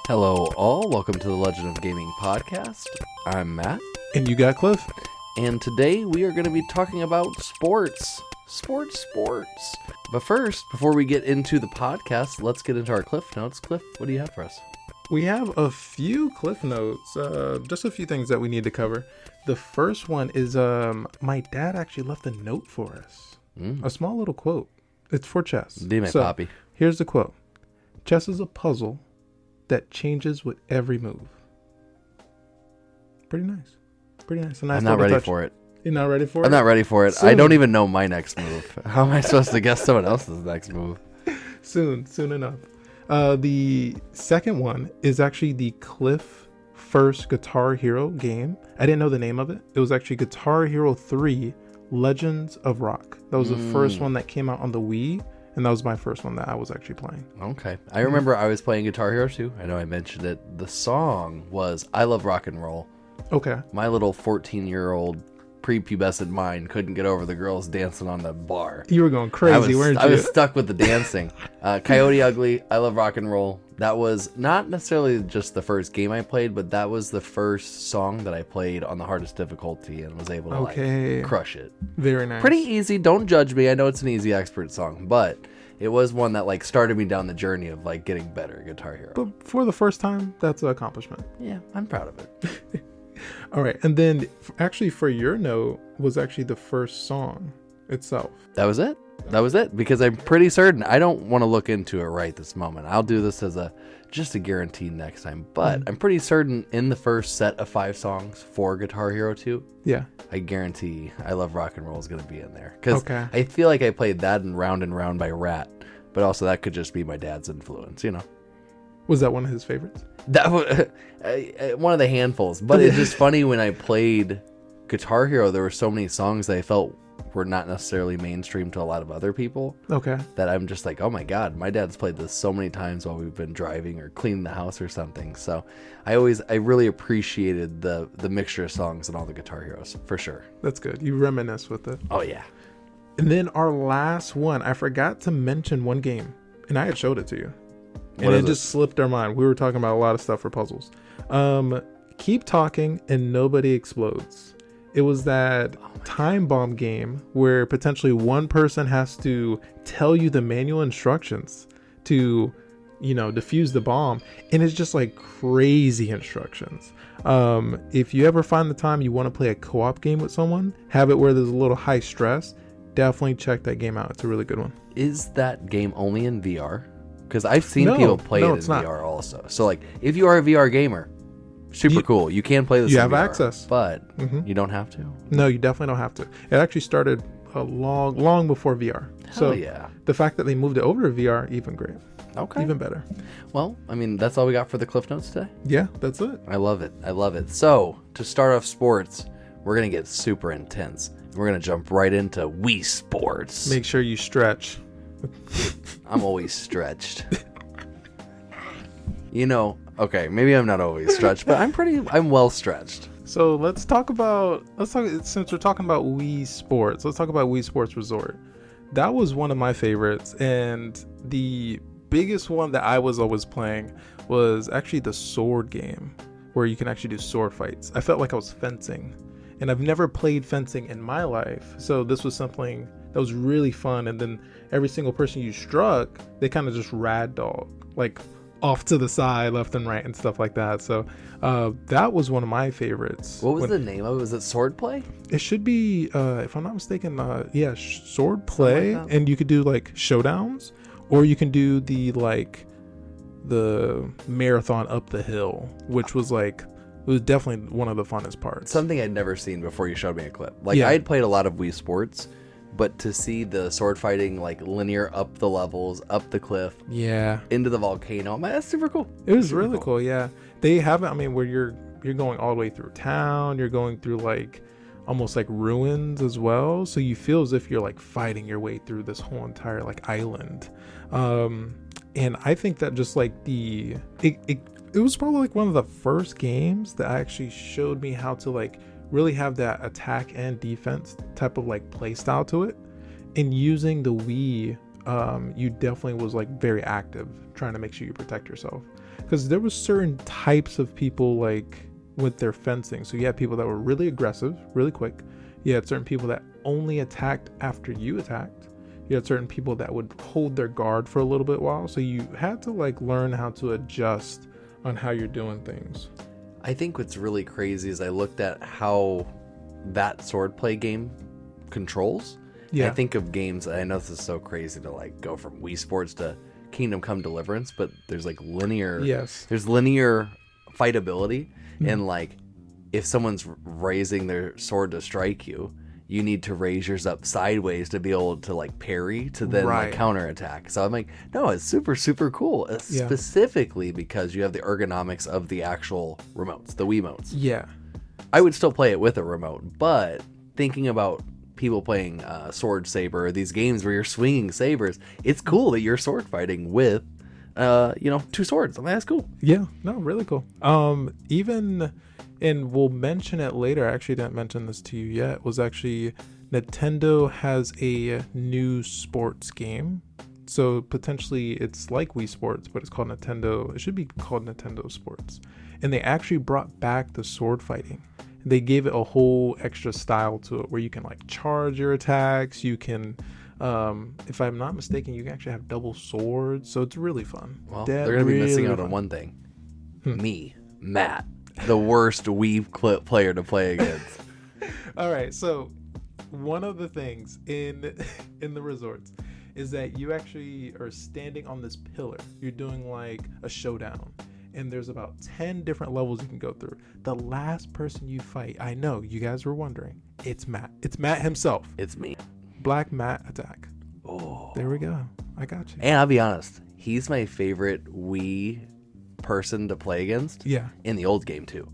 Hello all, welcome to the Legend of Gaming podcast. I'm Matt. And you got Cliff. And today we are going to be talking about sports. Sports. But first, before we get into the podcast, let's get into our Cliff Notes. Cliff, what do you have for us? We have a few Cliff Notes, just a few things that we need to cover. The first one is my dad actually left a note for us. A small little quote. It's for chess. Be my poppy. Here's the quote. Chess is a puzzle that changes with every move. Pretty nice. I'm not ready for it. You're not ready for it? I'm not ready for it. Soon. I don't even know my next move. How am I supposed to guess someone else's next move? Soon enough. The second one is actually the Cliff first Guitar Hero game. I didn't know the name of it. It was actually Guitar Hero 3 Legends of Rock. That was the first one that came out on the Wii, and that was my first one that I was actually playing. Okay. I remember I was playing Guitar Hero 2. I know I mentioned it. The song was I Love Rock and Roll. Okay. My little 14-year-old prepubescent mind couldn't get over the girls dancing on the bar. You were going crazy, weren't you? I was stuck with the dancing. Coyote Ugly, I Love Rock and Roll. That was not necessarily just the first game I played, but that was the first song that I played on the hardest difficulty and was able to crush it. Very nice. Pretty easy. Don't judge me. I know it's an easy expert song, but it was one that started me down the journey of getting better at Guitar Hero. But for the first time, that's an accomplishment. Yeah, I'm proud of it. All right. And then actually for your note was actually the first song itself. That was it? Because I'm pretty certain. I don't want to look into it right this moment. I'll do this as just a guarantee next time. But I'm pretty certain in the first set of 5 songs for Guitar Hero 2, yeah, I guarantee I Love Rock and Roll is going to be in there. Because okay. I feel like I played that in Round and Round by Rat. But also that could just be my dad's influence, you know. Was that one of his favorites? That was one of the handfuls. But it's just funny when I played Guitar Hero, there were so many songs that I felt were not necessarily mainstream to a lot of other people. Okay. That I'm just like, oh my God, my dad's played this so many times while we've been driving or cleaning the house or something. So I really appreciated the mixture of songs and all the Guitar Heroes, for sure. That's good. You reminisce with it. Oh yeah. And then our last one, I forgot to mention one game, and I had showed it to you. And it just slipped our mind. We were talking about a lot of stuff for puzzles. Keep Talking and Nobody Explodes. It was that time bomb game where potentially one person has to tell you the manual instructions to, defuse the bomb. And it's just crazy instructions. If you ever find the time you want to play a co-op game with someone, have it where there's a little high stress, definitely check that game out. It's a really good one. Is that game only in VR? Because I've seen people play it in VR also. So if you are a VR gamer, super cool. You can play this in VR. You have access. But you don't have to. No, you definitely don't have to. It actually started long before VR. Hell yeah. The fact that they moved it over to VR, even great. Okay. Even better. Well, that's all we got for the Cliff Notes today. Yeah, that's it. I love it. So, to start off sports, we're going to get super intense. We're going to jump right into Wii Sports. Make sure you stretch. I'm always stretched. Okay, maybe I'm not always stretched, but I'm well stretched. So since we're talking about Wii Sports, let's talk about Wii Sports Resort. That was one of my favorites, and the biggest one that I was always playing was actually the sword game, where you can actually do sword fights. I felt like I was fencing, and I've never played fencing in my life, so this was something that was really fun. And then every single person you struck, they kind of just ragdoll, off to the side, left and right, and stuff like that. So that was one of my favorites. What was the name of it? Was it Swordplay? It should be, if I'm not mistaken, Swordplay. And you could do showdowns, or you can do the marathon up the hill, which was it was definitely one of the funnest parts. Something I'd never seen before you showed me a clip. I had played a lot of Wii Sports, but to see the sword fighting linear up the levels, up the cliff, into the volcano, that's super cool. It was really cool. Yeah, they have it. Where you're going all the way through town, you're going through almost ruins as well. So you feel as if you're fighting your way through this whole entire island. And I think that just it was probably one of the first games that actually showed me how to really have that attack and defense type of play style to it, and using the Wii you definitely was like very active trying to make sure you protect yourself, because there was certain types of people like with their fencing. So you had people that were really aggressive, really quick. You had certain people that only attacked after you attacked. You had certain people that would hold their guard for a little bit while. So you had to like learn how to adjust on how you're doing things. I think what's really crazy is I looked at how that swordplay game controls. Yeah. I think of games, I know this is so crazy to like go from Wii Sports to Kingdom Come Deliverance, but there's like linear, there's linear fightability, and like if someone's raising their sword to strike you, you need to raise yours up sideways to be able to like parry to then like counterattack. So I'm like, no, it's super, super cool. Specifically because you have the ergonomics of the actual remotes, the Wiimotes. Yeah. I would still play it with a remote, but thinking about people playing Sword Saber, these games where you're swinging sabers, it's cool that you're sword fighting with, two swords. I mean, that's cool. Yeah, no, really cool. And we'll mention it later. I actually didn't mention this to you yet. Was actually Nintendo has a new sports game. So potentially it's like Wii Sports, but it's called Nintendo. It should be called Nintendo Sports. And they actually brought back the sword fighting. They gave it a whole extra style to it where you can like charge your attacks. You can, if I'm not mistaken, you can actually have double swords. So it's really fun. Well, they're going to be missing out on one thing. Me, Matt. The worst Wii player to play against. All right, so one of the things in the resorts is that you actually are standing on this pillar. You're doing like a showdown, and there's about 10 different levels you can go through. The last person you fight, I know you guys were wondering, it's Matt. It's Matt himself. It's me. Black Matt attack. Oh, there we go. I got you. And I'll be honest, he's my favorite Wii person to play against. Yeah. In the old game too.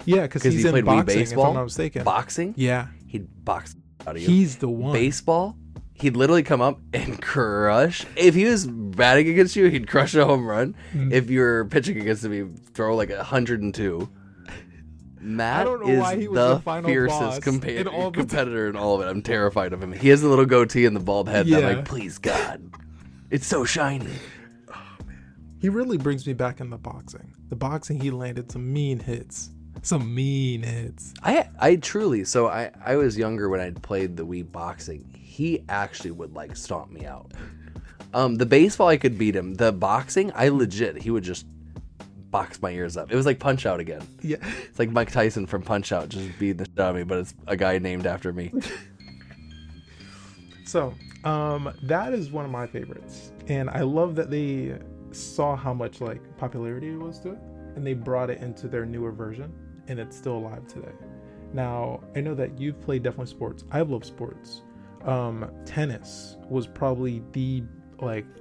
Yeah, because he's he in played boxing, Wii baseball, if I'm not mistaken. Boxing? Yeah. He'd box out of you. He's the one. Baseball? He'd literally come up and crush. If he was batting against you, he'd crush a home run. If you were pitching against him, he'd throw like 102. Matt is the fiercest competitor in all of it. I'm terrified of him. He has a little goatee and the bald head. Yeah. And I'm like, please, God. It's so shiny. He really brings me back in the boxing. The boxing, he landed some mean hits. Some mean hits. I truly, so I was younger when I played the Wii boxing. He actually would like stomp me out. The baseball, I could beat him. The boxing, he would just box my ears up. It was like Punch Out again. Yeah. It's like Mike Tyson from Punch Out just beating the shit out of me, but it's a guy named after me. So, that is one of my favorites. And I love that they saw how much like popularity it was to it, and they brought it into their newer version, and it's still alive today. Now, I know that you've played definitely sports. I love sports. Tennis was probably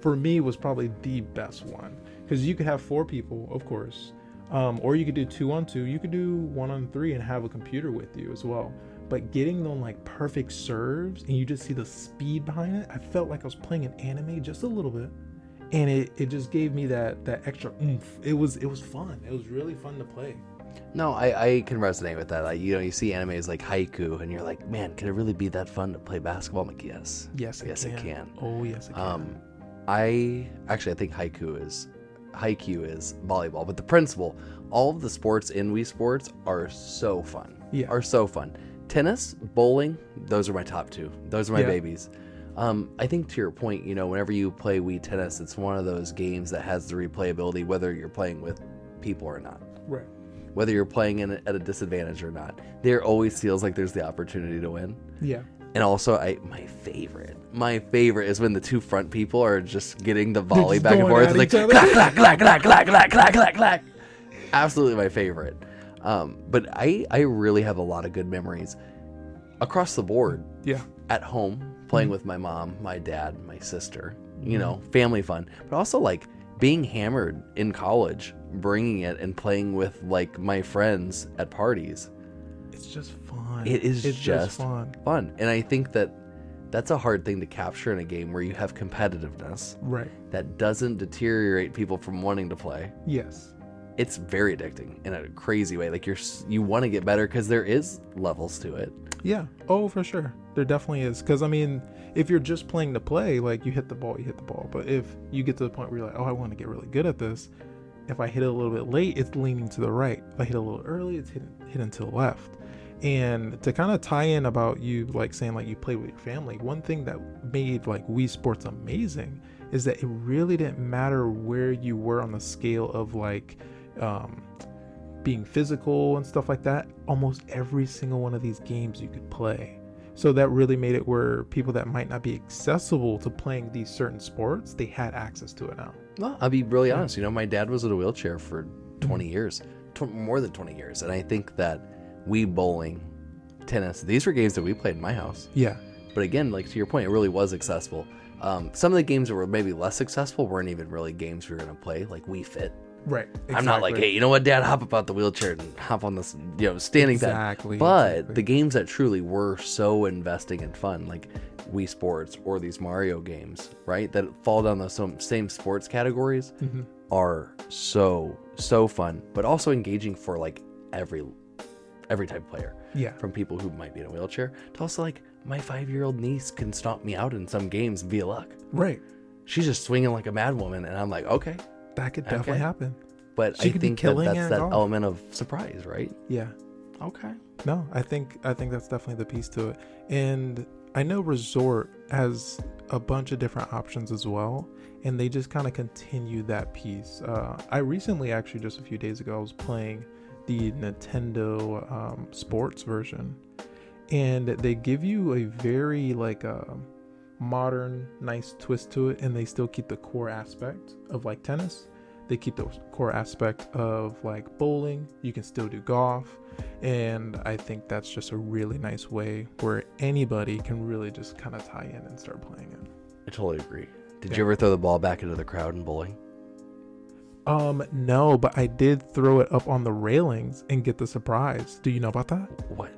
for me was probably the best one, because you could have 4 people, of course, or you could do 2-on-2. You could do 1-on-3 and have a computer with you as well. But getting them like perfect serves, and you just see the speed behind it, I felt like I was playing an anime just a little bit. And it just gave me that extra oomph. It was fun. It was really fun to play. No, I can resonate with that. Like, you see animes like Haiku, and you're like, man, can it really be that fun to play basketball? I'm like, yes. Yes, it can. Oh, yes, it can. I think Haiku is volleyball, but the principle, all of the sports in Wii Sports are so fun. Yeah. Are so fun. Tennis, bowling, those are my top 2. Those are my babies. I think to your point, whenever you play Wii Tennis, it's one of those games that has the replayability, whether you're playing with people or not. Right. Whether you're playing at a disadvantage or not, there always feels like there's the opportunity to win. Yeah. And also, my favorite is when the 2 front people are just getting the volley back and forth. It's like clack, clack, clack, clack, clack, clack, clack, clack, clack. Absolutely my favorite. But I really have a lot of good memories across the board. Yeah. At home, playing with my mom, my dad, my sister, family fun, but also like being hammered in college, bringing it and playing with like my friends at parties. It's just fun. It's just fun. And I think that's a hard thing to capture in a game where you have competitiveness. Right. That doesn't deteriorate people from wanting to play. Yes. it's very addicting in a crazy way. Like you want to get better because there is levels to it. Yeah. Oh, for sure. There definitely is. Because, I mean, if you're just playing to play, like, you hit the ball. But if you get to the point where you're like, oh, I want to get really good at this, if I hit it a little bit late, it's leaning to the right. If I hit it a little early, it's hitting to the left. And to kind of tie in about you, like, saying, like, you play with your family, one thing that made, like, Wii Sports amazing is that it really didn't matter where you were on the scale of, like, being physical and stuff like that. Almost every single one of these games you could play. So that really made it where people that might not be accessible to playing these certain sports, they had access to it now. Well, I'll be really honest. You know, my dad was in a wheelchair for 20 years, more than 20 years. And I think that Wii, bowling, tennis, these were games that we played in my house. Yeah. But again, like to your point, it really was accessible. Some of the games that were maybe less successful weren't even really games we were going to play, like Wii Fit. Right. Exactly. I'm not like, hey, you know what, Dad, hop up out the wheelchair and hop on this, standing thing. Exactly. But the games that truly were so investing and fun, like Wii Sports or these Mario games, right, that fall down those same sports categories, are so fun, but also engaging for like every type of player. Yeah. From people who might be in a wheelchair to also like my 5-year-old niece can stomp me out in some games via luck. Right. She's just swinging like a mad woman, and I'm like, okay. That could definitely happen. But I think that's that element of surprise, right? Yeah. Okay. No, I think that's definitely the piece to it. And I know Resort has a bunch of different options as well, and they just kind of continue that piece. I recently, actually, just a few days ago, I was playing the Nintendo sports version, and they give you a very like modern, nice twist to it, and they still keep the core aspect of like tennis. They keep the core aspect of like bowling. You can still do golf, and I think that's just a really nice way where anybody can really just kind of tie in and start playing it. I totally agree. Did you ever throw the ball back into the crowd in bowling? No, but I did throw it up on the railings and get the surprise. Do you know about that? What?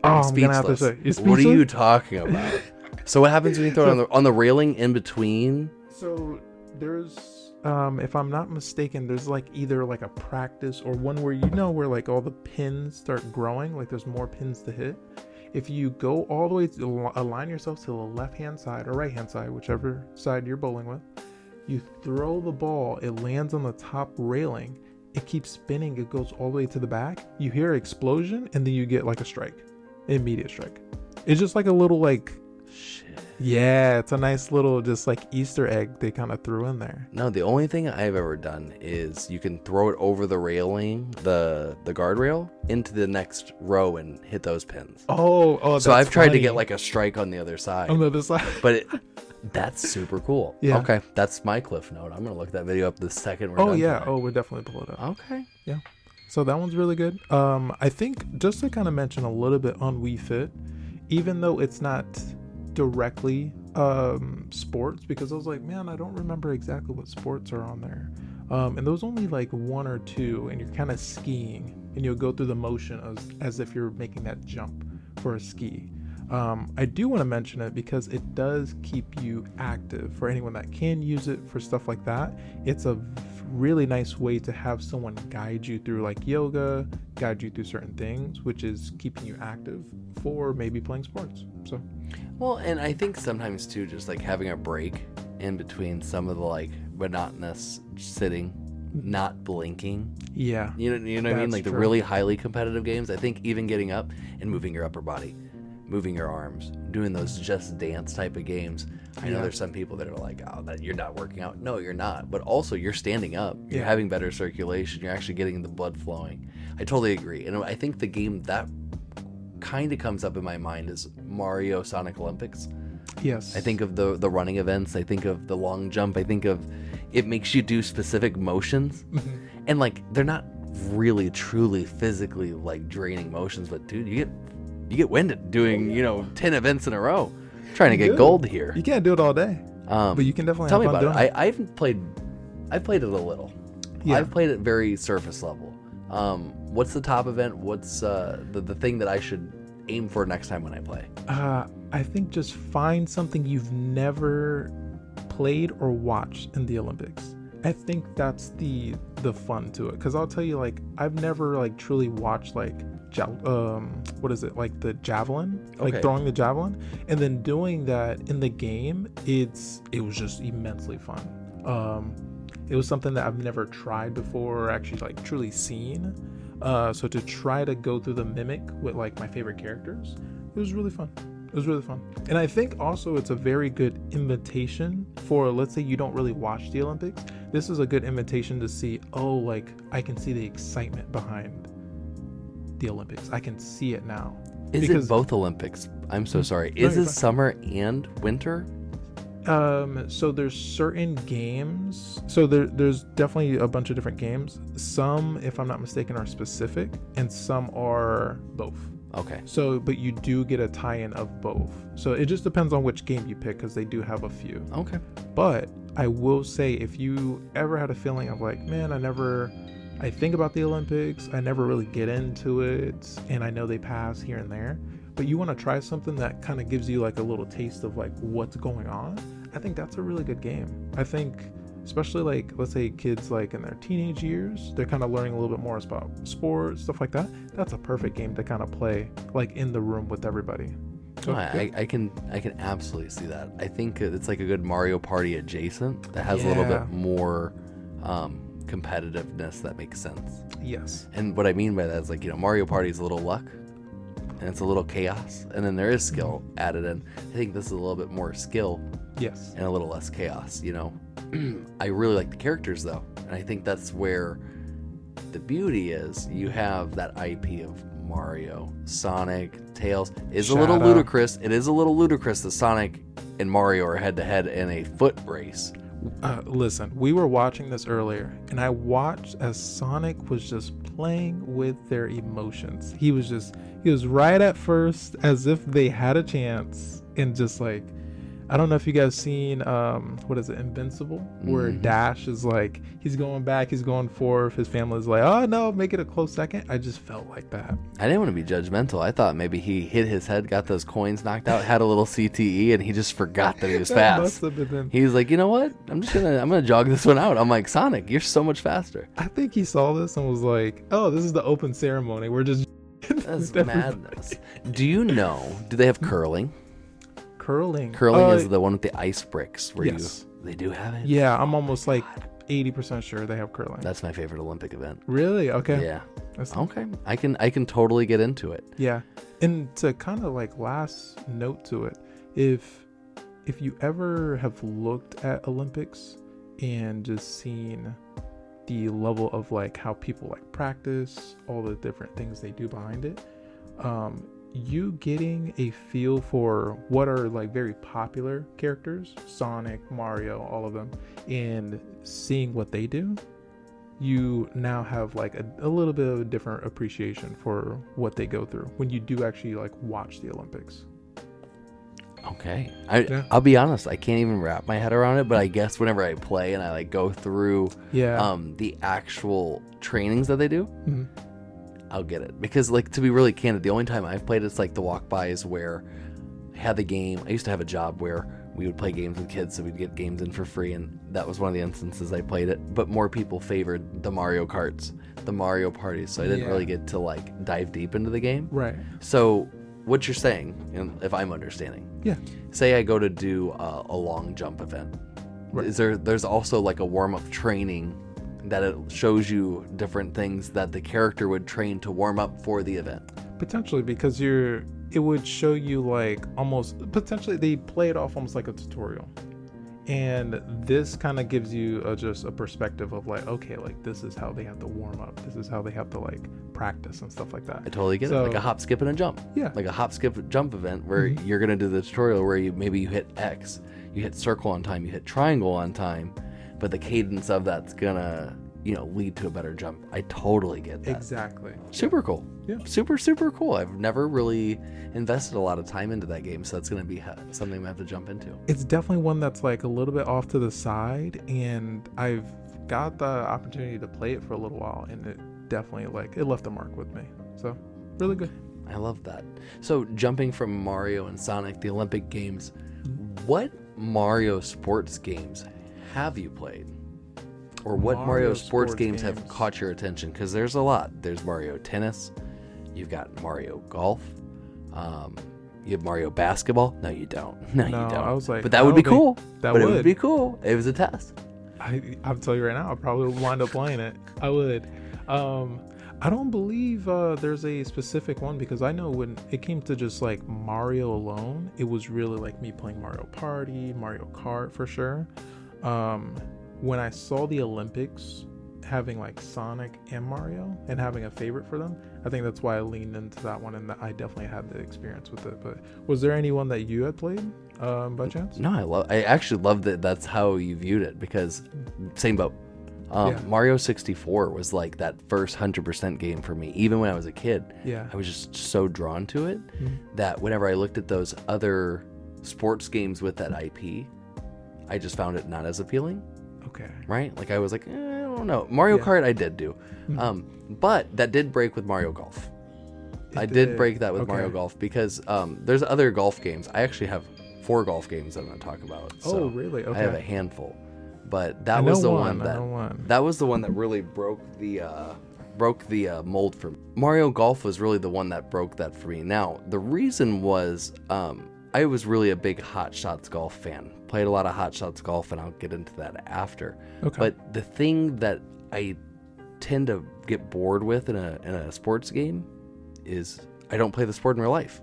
I'm gonna have to say. What are you talking about? So what happens when you throw it on the railing in between? So there's, if I'm not mistaken, there's like either like a practice or one where where like all the pins start growing, like there's more pins to hit. If you go all the way to align yourself to the left-hand side or right-hand side, whichever side you're bowling with, you throw the ball, it lands on the top railing, it keeps spinning, it goes all the way to the back, you hear an explosion, and then you get like a strike, immediate strike. It's just like a little like, shit. Yeah, it's a nice little just like Easter egg they kind of threw in there. No, the only thing I've ever done is you can throw it over the railing, the guardrail, into the next row and hit those pins. Oh, so I've tried to get like a strike on the other side. On the other side. But that's super cool. Yeah. Okay, that's my cliff note. I'm gonna look that video up the second we're done. Today. We'll definitely pull it up. Okay. Yeah. So that one's really good. I think just to kind of mention a little bit on Wii Fit, even though it's not directly sports, because I was like, man, I don't remember exactly what sports are on there. And there was only like one or two, and you're kind of skiing, and you'll go through the motion as if you're making that jump for a ski. I do want to mention it because it does keep you active. For anyone that can use it for stuff like that, it's a really nice way to have someone guide you through like yoga, guide you through certain things, which is keeping you active for maybe playing sports. So, well, and I think sometimes too, just like having a break in between some of the like monotonous sitting, not blinking. Yeah. You know what I mean? Like the really highly competitive games. I think even getting up and moving your upper body, moving your arms, doing those just dance type of games. I know there's some people that are like, oh, that you're not working out. No, you're not. But also you're standing up. You're having better circulation. You're actually getting the blood flowing. I totally agree. And I think the game that kind of comes up in my mind is Mario Sonic Olympics. Yes. I think of the running events. I think of the long jump. I think of it makes you do specific motions. Mm-hmm. And like they're not really truly physically like draining motions, but dude, you get winded doing 10 events in a row trying to get gold here. You can't do it all day, but you can definitely tell me have fun about doing it. I've played it a little. I've played it very surface level. What's the top event? What's the thing that I should aim for next time when I play? I think just find something you've never played or watched in the Olympics. I think that's the fun to it, because I'll tell you, like, I've never like truly watched like what is it, like the javelin, like throwing the javelin, and then doing that in the game. It was just immensely fun. It was something that I've never tried before or actually like truly seen. So to try to go through the mimic with like my favorite characters, it was really fun. It was really fun. And I think also it's a very good invitation for, let's say you don't really watch the Olympics. This is a good invitation to see, oh, like I can see the excitement behind the Olympics. I can see it now. Is it both Olympics? I'm so sorry. Is it summer and winter? So there's certain games. So there's definitely a bunch of different games. Some, if I'm not mistaken, are specific, and some are both. Okay. So, but you do get a tie-in of both. So it just depends on which game you pick, because they do have a few. Okay. But I will say, if you ever had a feeling of like, man, I think about the Olympics, I never really get into it, and I know they pass here and there, but you want to try something that kind of gives you like a little taste of like what's going on, I think that's a really good game. I think, especially like, let's say kids like in their teenage years, they're kind of learning a little bit more about sports, stuff like that. That's a perfect game to kind of play like in the room with everybody. So, I can absolutely see that. I think it's like a good Mario Party adjacent that has a little bit more competitiveness that makes sense. Yes. And what I mean by that is, like, Mario Party is a little luck and it's a little chaos, and then there is skill added in. I think this is a little bit more skill. Yes. And a little less chaos, I really like the characters though, and I think that's where the beauty is. You have that IP of Mario, Sonic, Tails. Is a little ludicrous. It is a little ludicrous that Sonic and Mario are head to head in a foot race. Listen, we were watching this earlier, and I watched as Sonic was just playing with their emotions. He was right at first, as if they had a chance, and just like, I don't know if you guys seen what is it, Invincible, where Dash is like, he's going back, he's going forth, his family's like, oh no, make it a close second. I just felt like that. I didn't want to be judgmental. I thought maybe he hit his head, got those coins knocked out, had a little CTE, and he just forgot that he was fast. Must have been. He was like, you know what, I'm gonna jog this one out. I'm like, Sonic, you're so much faster. I think he saw this and was like, oh, this is the open ceremony, we're just that's madness. Do they have curling? Curling is the one with the ice bricks where they do have it. Yeah, I'm almost like 80% sure they have curling. That's my favorite Olympic event. Really? Okay. Yeah. Okay. I can totally get into it. Yeah. And to kind of like last note to it, if you ever have looked at Olympics and just seen the level of like how people like practice, all the different things they do behind it, you getting a feel for what are like very popular characters, Sonic, Mario, all of them, and seeing what they do, you now have like a little bit of a different appreciation for what they go through when you do actually like watch the Olympics. Okay. I'll be honest, I can't even wrap my head around it, but I guess whenever I play and I like go through the actual trainings that they do, I'll get it. Because, like, to be really candid, the only time I've played it's like the walk-bys where I had the game. I used to have a job where we would play games with kids, so we'd get games in for free, and that was one of the instances I played it. But more people favored the Mario Karts, the Mario parties, so I didn't really get to, like, dive deep into the game. Right. So what you're saying, and if I'm understanding, say I go to do a long jump event, there's also, like, a warm-up training that it shows you different things that the character would train to warm up for the event. Potentially, because it would show you like almost, potentially they play it off almost like a tutorial. And this kind of gives you just a perspective of like, okay, like this is how they have to warm up. This is how they have to like practice and stuff like that. I totally get it. Like a hop, skip, and a jump. Yeah. Like a hop, skip, jump event where you're going to do the tutorial where you hit X, you hit circle on time, you hit triangle on time, but the cadence of that's gonna, lead to a better jump. I totally get that. Exactly. Super cool. Yeah. Super, super cool. I've never really invested a lot of time into that game, so that's gonna be something we have to jump into. It's definitely one that's like a little bit off to the side, and I've got the opportunity to play it for a little while, and it definitely it left a mark with me. So really good. I love that. So jumping from Mario and Sonic, the Olympic Games, what Mario sports games have you played? or what Mario sports games have caught your attention? Because there's a lot. There's Mario Tennis. You've got Mario Golf. You have Mario Basketball. No, you don't. No, you don't. I was like, but that would be cool. It would be cool. It was a test. I'll tell you right now, I probably would wind up playing it. I would. I don't believe there's a specific one, because I know when it came to just like Mario alone, it was really like me playing Mario Party, Mario Kart for sure. When I saw the Olympics having like Sonic and Mario and having a favorite for them, I think that's why I leaned into that one, and that I definitely had the experience with it. But was there anyone that you had played by chance? No, I actually love that that's how you viewed it, because same boat. Mario 64 was like that first 100% game for me. Even when I was a kid, I was just so drawn to it that whenever I looked at those other sports games with that IP, I just found it not as appealing. Okay. Right? Like I was like, I don't know. Mario Kart I did do. But that did break with Mario Golf. I did break that with Mario Golf, because there's other golf games. I actually have 4 golf games I'm going to talk about. So really? Okay. I have a handful. But that was the one that really broke the mold for me. Mario Golf was really the one that broke that for me. Now, the reason was I was really a big Hot Shots golf fan. Played a lot of Hot Shots golf, and I'll get into that after. Okay. But the thing that I tend to get bored with in a sports game is I don't play the sport in real life.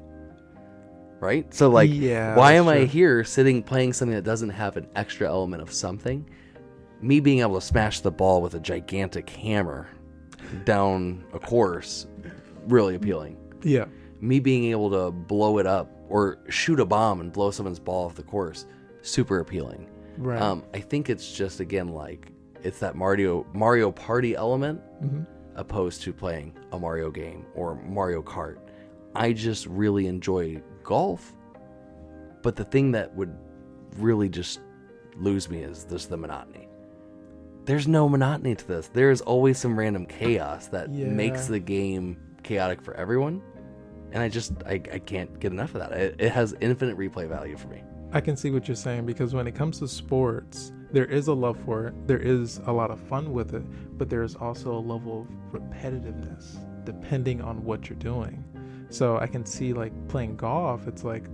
Right? So like, why am I here sitting playing something that doesn't have an extra element of something? Me being able to smash the ball with a gigantic hammer down a course, really appealing. Yeah. Me being able to blow it up or shoot a bomb and blow someone's ball off the course, super appealing. Right. I think it's just, again, like, it's that Mario Party element opposed to playing a Mario game or Mario Kart. I just really enjoy golf, but the thing that would really just lose me is just the monotony. There's no monotony to this. There's always some random chaos that makes the game chaotic for everyone, and I can't get enough of that. It has infinite replay value for me. I can see what you're saying, because when it comes to sports, there is a love for it, there is a lot of fun with it, but there's also a level of repetitiveness depending on what you're doing. So I can see, like, playing golf, it's like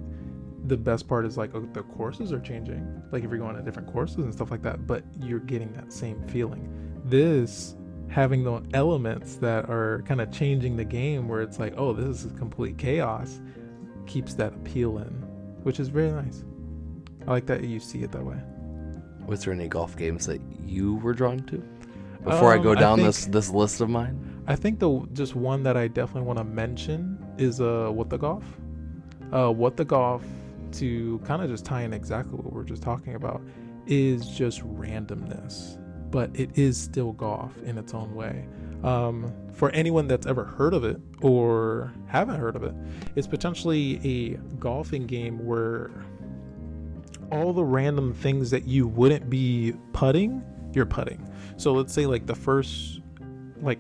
the best part is like, the courses are changing, like if you're going to different courses and stuff like that, but you're getting that same feeling. This, having the elements that are kind of changing the game, where it's like, oh, this is complete chaos, keeps that appeal in, which is very nice. I like that you see it that way. Was there any golf games that you were drawn to before I go down this list of mine? I think just one that I definitely want to mention is What the Golf. What the Golf, to kind of just tie in exactly what we're just talking about, is just randomness, but it is still golf in its own way. For anyone that's ever heard of it or haven't heard of it, it's potentially a golfing game where all the random things that you wouldn't be putting, you're putting. So let's say like the first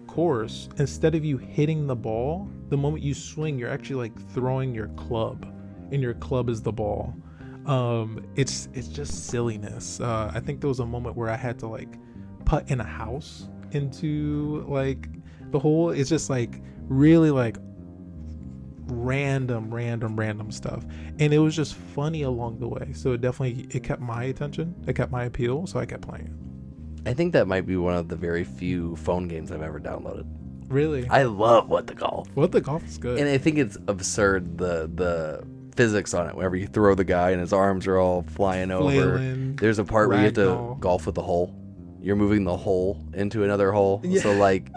course, instead of you hitting the ball, the moment you swing, you're actually like throwing your club, and your club is the ball. It's just silliness. I think there was a moment where I had to like putt in a house into like the hole. It's just like really like random stuff, and it was just funny along the way. So it kept my attention, it kept my appeal, so I kept playing it. I think that might be one of the very few phone games I've ever downloaded. Really? I love What the Golf. What the Golf is good. And I think it's absurd, the physics on it. Whenever you throw the guy and his arms are all flying over. There's a part where you have to golf with the hole. You're moving the hole into another hole. Yeah. So like,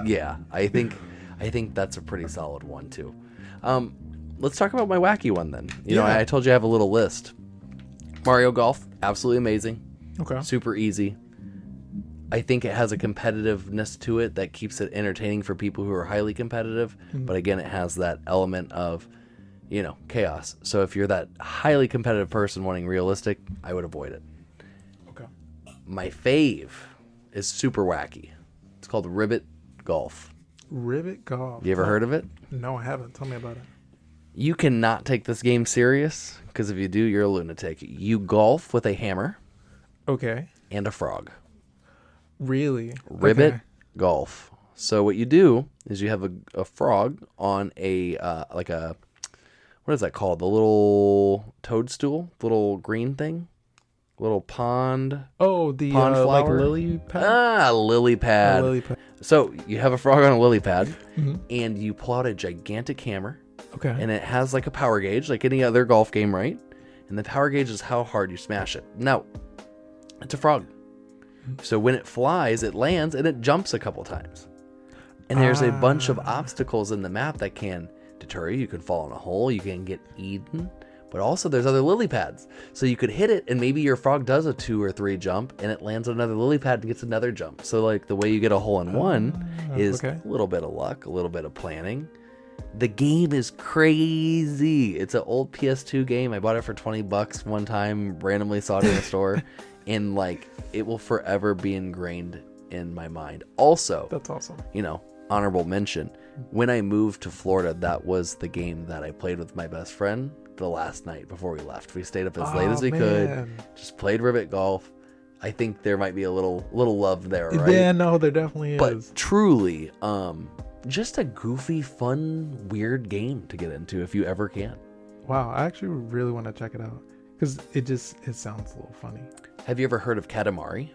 I think that's a pretty solid one too. Let's talk about my wacky one then. You know, I told you I have a little list. Mario Golf, absolutely amazing. Okay. Super easy. I think it has a competitiveness to it that keeps it entertaining for people who are highly competitive. But again, it has that element of, chaos. So if you're that highly competitive person wanting realistic, I would avoid it. Okay. My fave is super wacky. It's called Ribbit Golf. Ribbit Golf. You ever heard of it? No, I haven't. Tell me about it. You cannot take this game serious, because if you do, you're a lunatic. You golf with a hammer. Okay. And a frog. Really? Ribbit golf. So what you do is you have a frog on a like a, what is that called? The little toadstool, little green thing, little pond. Oh, the pond flower, like lily pad. Lily pad. Lily pad. So you have a frog on a lily pad, Mm-hmm. and you pull out a gigantic hammer. Okay. And it has like a power gauge, like any other golf game, right? And the power gauge is how hard you smash it. Now, it's a frog. So when it flies, it lands and it jumps a couple times. And there's a bunch of obstacles in the map that can deter you. You can fall in a hole, you can get eaten, but also there's other lily pads. So you could hit it and maybe your frog does a 2 or 3 jump and it lands on another lily pad and gets another jump. So like the way you get a hole in one is a little bit of luck, a little bit of planning. The game is crazy. It's an old PS2 game. I bought it for $20 one time, randomly saw it in the store, and like it will forever be ingrained in my mind. Also, that's awesome. You know, honorable mention. When I moved to Florida, that was the game that I played with my best friend the last night before we left. We stayed up as late as we could, just played ribbit golf. I think there might be a little love there, right? Yeah, no, there definitely is. But truly, just a goofy, fun, weird game to get into if you ever can. Wow, I actually really want to check it out because it sounds a little funny. Have you ever heard of Katamari?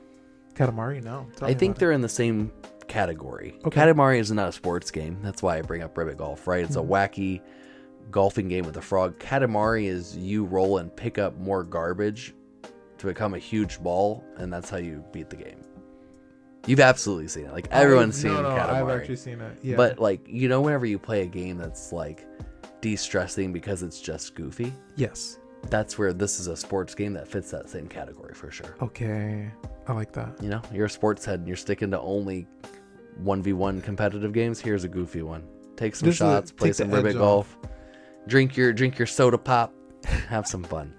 Katamari, no. I think they're in the same category. Okay. Katamari is not a sports game. That's why I bring up ribbit golf, right? It's a wacky golfing game with a frog. Katamari is you roll and pick up more garbage to become a huge ball, and that's how you beat the game. You've absolutely seen it. Like everyone's seen Katamari. I've actually seen it. Yeah. But like, you know, whenever you play a game that's like de-stressing because it's just goofy. Yes. That's where this is a sports game that fits that same category for sure. Okay. I like that. You know, you're a sports head and you're sticking to only 1v1 competitive games. Here's a goofy one. Take some shots, play some ribbit golf, drink your soda pop, have some fun.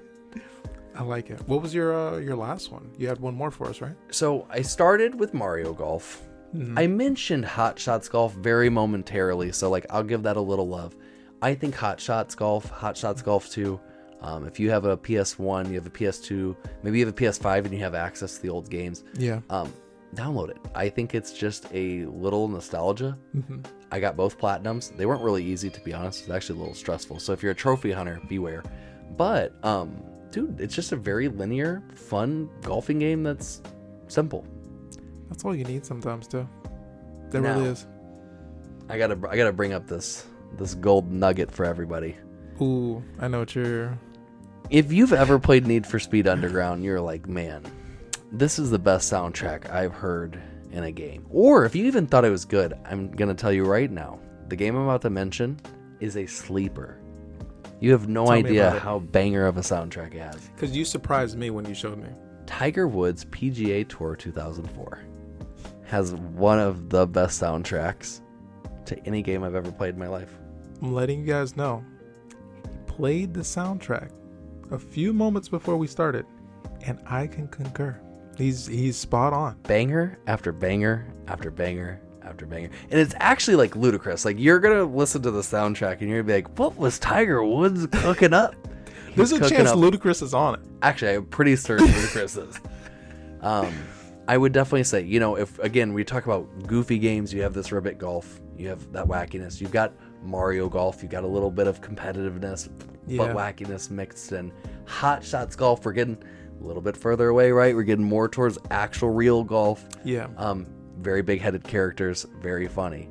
I like it. What was your last one? You had one more for us, right? So I started with Mario Golf. Mm-hmm. I mentioned Hot Shots Golf very momentarily, so like I'll give that a little love. I think Hot Shots Golf 2, if you have a PS1, you have a PS2, maybe you have a PS5 and you have access to the old games, download it. I think it's just a little nostalgia. Mm-hmm. I got both platinums. They weren't really easy, to be honest. It's actually a little stressful. So if you're a trophy hunter, beware. But dude, it's just a very linear, fun golfing game that's simple. That's all you need sometimes, too. There really is. I gotta bring up this gold nugget for everybody. Ooh, I know what you're... If you've ever played Need for Speed Underground, you're like, man, this is the best soundtrack I've heard in a game. Or if you even thought it was good, I'm gonna tell you right now, the game I'm about to mention is a sleeper. You have no idea how banger of a soundtrack it has. Because you surprised me when you showed me. Tiger Woods PGA Tour 2004 has one of the best soundtracks to any game I've ever played in my life. I'm letting you guys know. He played the soundtrack a few moments before we started, and I can concur. He's spot on. Banger after banger after banger after banger. And it's actually like ludicrous. Like you're going to listen to the soundtrack and you're going to be like, what was Tiger Woods cooking up? There's a chance Ludacris is on it. Actually, I'm pretty certain Ludacris is. I would definitely say, you know, if again, we talk about goofy games, you have this ribbit golf, you have that wackiness, you've got Mario Golf, you got a little bit of competitiveness, but wackiness mixed in. Hot Shots Golf, we're getting a little bit further away, right? We're getting more towards actual real golf. Yeah. Very big-headed characters, very funny.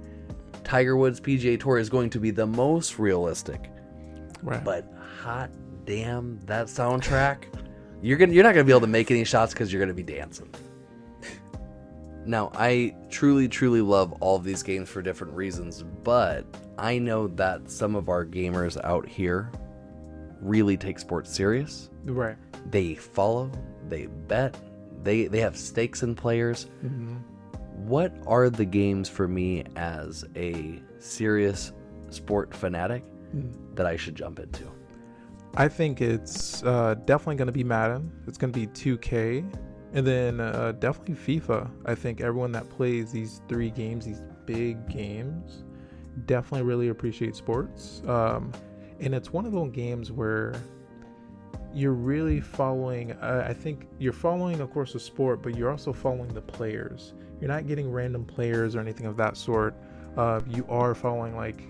Tiger Woods PGA Tour is going to be the most realistic. Right. But hot damn, that soundtrack, you're not gonna be able to make any shots because you're gonna be dancing. Now, I truly, truly love all of these games for different reasons, but I know that some of our gamers out here really take sports serious. Right. They follow, they bet, they have stakes in players. Mm-hmm. What are the games for me as a serious sport fanatic that I should jump into? I think it's definitely going to be Madden. It's going to be 2K. And then definitely FIFA. I think everyone that plays these 3 games, these big games, definitely really appreciate sports. And it's one of those games where you're really following, I think you're following, of course, the sport, but you're also following the players. you're not getting random players or anything of that sort. You are following like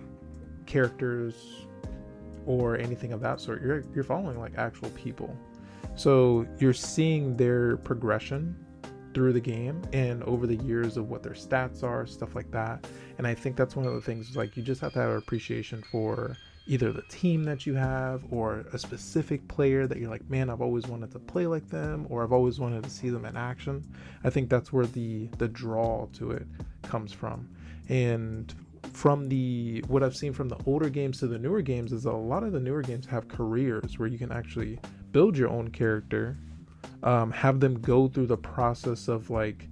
characters or anything of that sort. You're following like actual people, so you're seeing their progression through the game and over the years of what their stats are, stuff like that. And I think that's one of the things, like, you just have to have appreciation for either the team that you have or a specific player that you're like, man, I've always wanted to play like them, or I've always wanted to see them in action. I think that's where the draw to it comes from. And from what I've seen from the older games to the newer games is a lot of the newer games have careers where you can actually build your own character, have them go through the process of, like,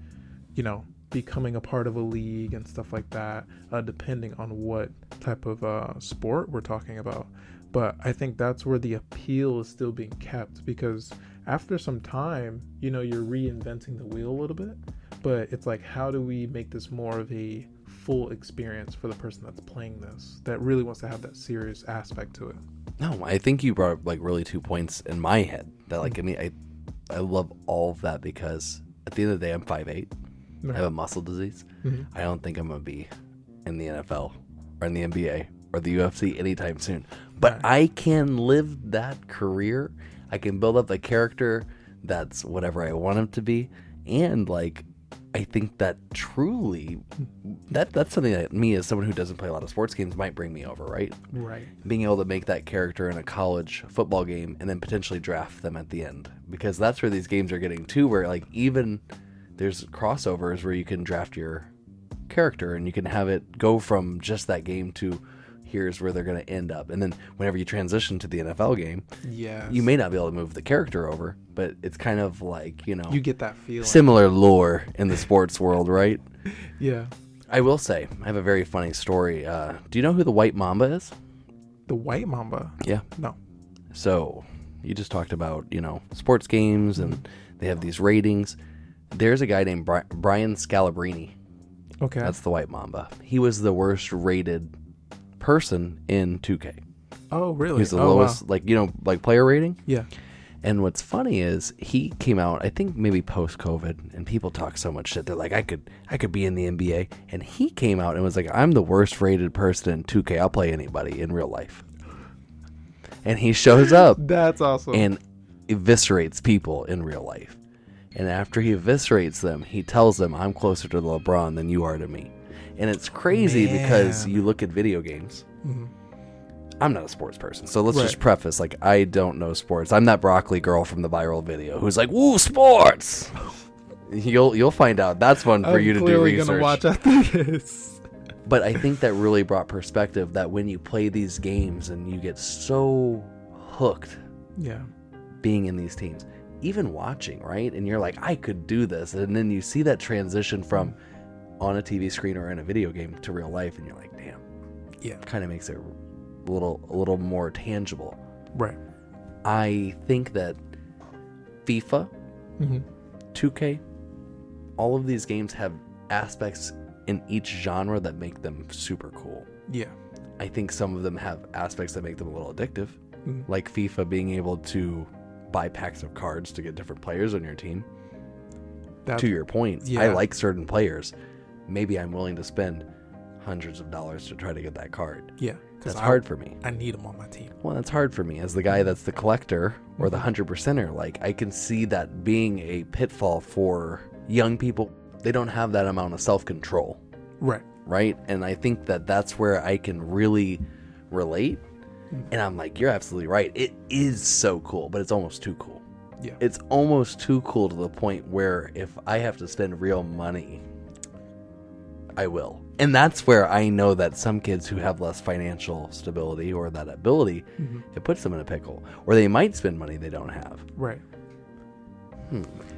you know, becoming a part of a league and stuff like that, depending on what type of sport we're talking about. But I think that's where the appeal is still being kept, because after some time, you know, you're reinventing the wheel a little bit, but it's like, how do we make this more of a full experience for the person that's playing this, that really wants to have that serious aspect to it? No, I think you brought up like really 2 points in my head that, like, I mean, I love all of that, because at the end of the day, I'm 5'8". I have a muscle disease. I don't think I'm going to be in the NFL or in the NBA or the UFC anytime soon. But I can live that career. I can build up the character that's whatever I want him to be. And, like, I think that truly, that's something that me, as someone who doesn't play a lot of sports games, might bring me over, right? Right. Being able to make that character in a college football game and then potentially draft them at the end. Because that's where these games are getting to, where, like, even there's crossovers where you can draft your character and you can have it go from just that game to here's where they're going to end up. And then whenever you transition to the NFL game, you may not be able to move the character over, but it's kind of like, you know, you get that feeling. Similar lore in the sports world, right? Yeah. I will say, I have a very funny story. Do you know who the White Mamba is? The White Mamba? Yeah. No. So you just talked about, you know, sports games and they have these ratings. There's a guy named Brian Scalabrine. Okay. That's the White Mamba. He was the worst rated person in 2K. Oh, really? He's the lowest, like, you know, like player rating. Yeah. And what's funny is he came out, I think maybe post-COVID, and people talk so much shit. They're like, I could be in the NBA. And he came out and was like, I'm the worst rated person in 2K. I'll play anybody in real life. And he shows up. That's awesome. And eviscerates people in real life. And after he eviscerates them, he tells them, I'm closer to LeBron than you are to me. And it's crazy because you look at video games. I'm not a sports person, so let's just preface, like, I don't know sports. I'm that broccoli girl from the viral video who's like, woo, sports! You'll find out. That's fun for you to do research. I'm clearly going to watch after this. But I think that really brought perspective that when you play these games and you get so hooked being in these teams, even watching, right? And you're like, I could do this. And then you see that transition from on a TV screen or in a video game to real life, and you're like, damn. Yeah. Kind of makes it a little more tangible. Right. I think that FIFA, 2K, all of these games have aspects in each genre that make them super cool. Yeah. I think some of them have aspects that make them a little addictive, like FIFA being able to buy packs of cards to get different players on your team. To your point, I like certain players. Maybe I'm willing to spend hundreds of dollars to try to get that card. Yeah. That's hard for me. I need them on my team. Well, that's hard for me as the guy that's the collector or the 100%er. Like, I can see that being a pitfall for young people. They don't have that amount of self-control. Right. Right? And I think that that's where I can really relate. And I'm like, you're absolutely right. It is so cool, but it's almost too cool. Yeah. It's almost too cool to the point where if I have to spend real money, I will. And that's where I know that some kids who have less financial stability or that ability, it puts them in a pickle. Or they might spend money they don't have. Right.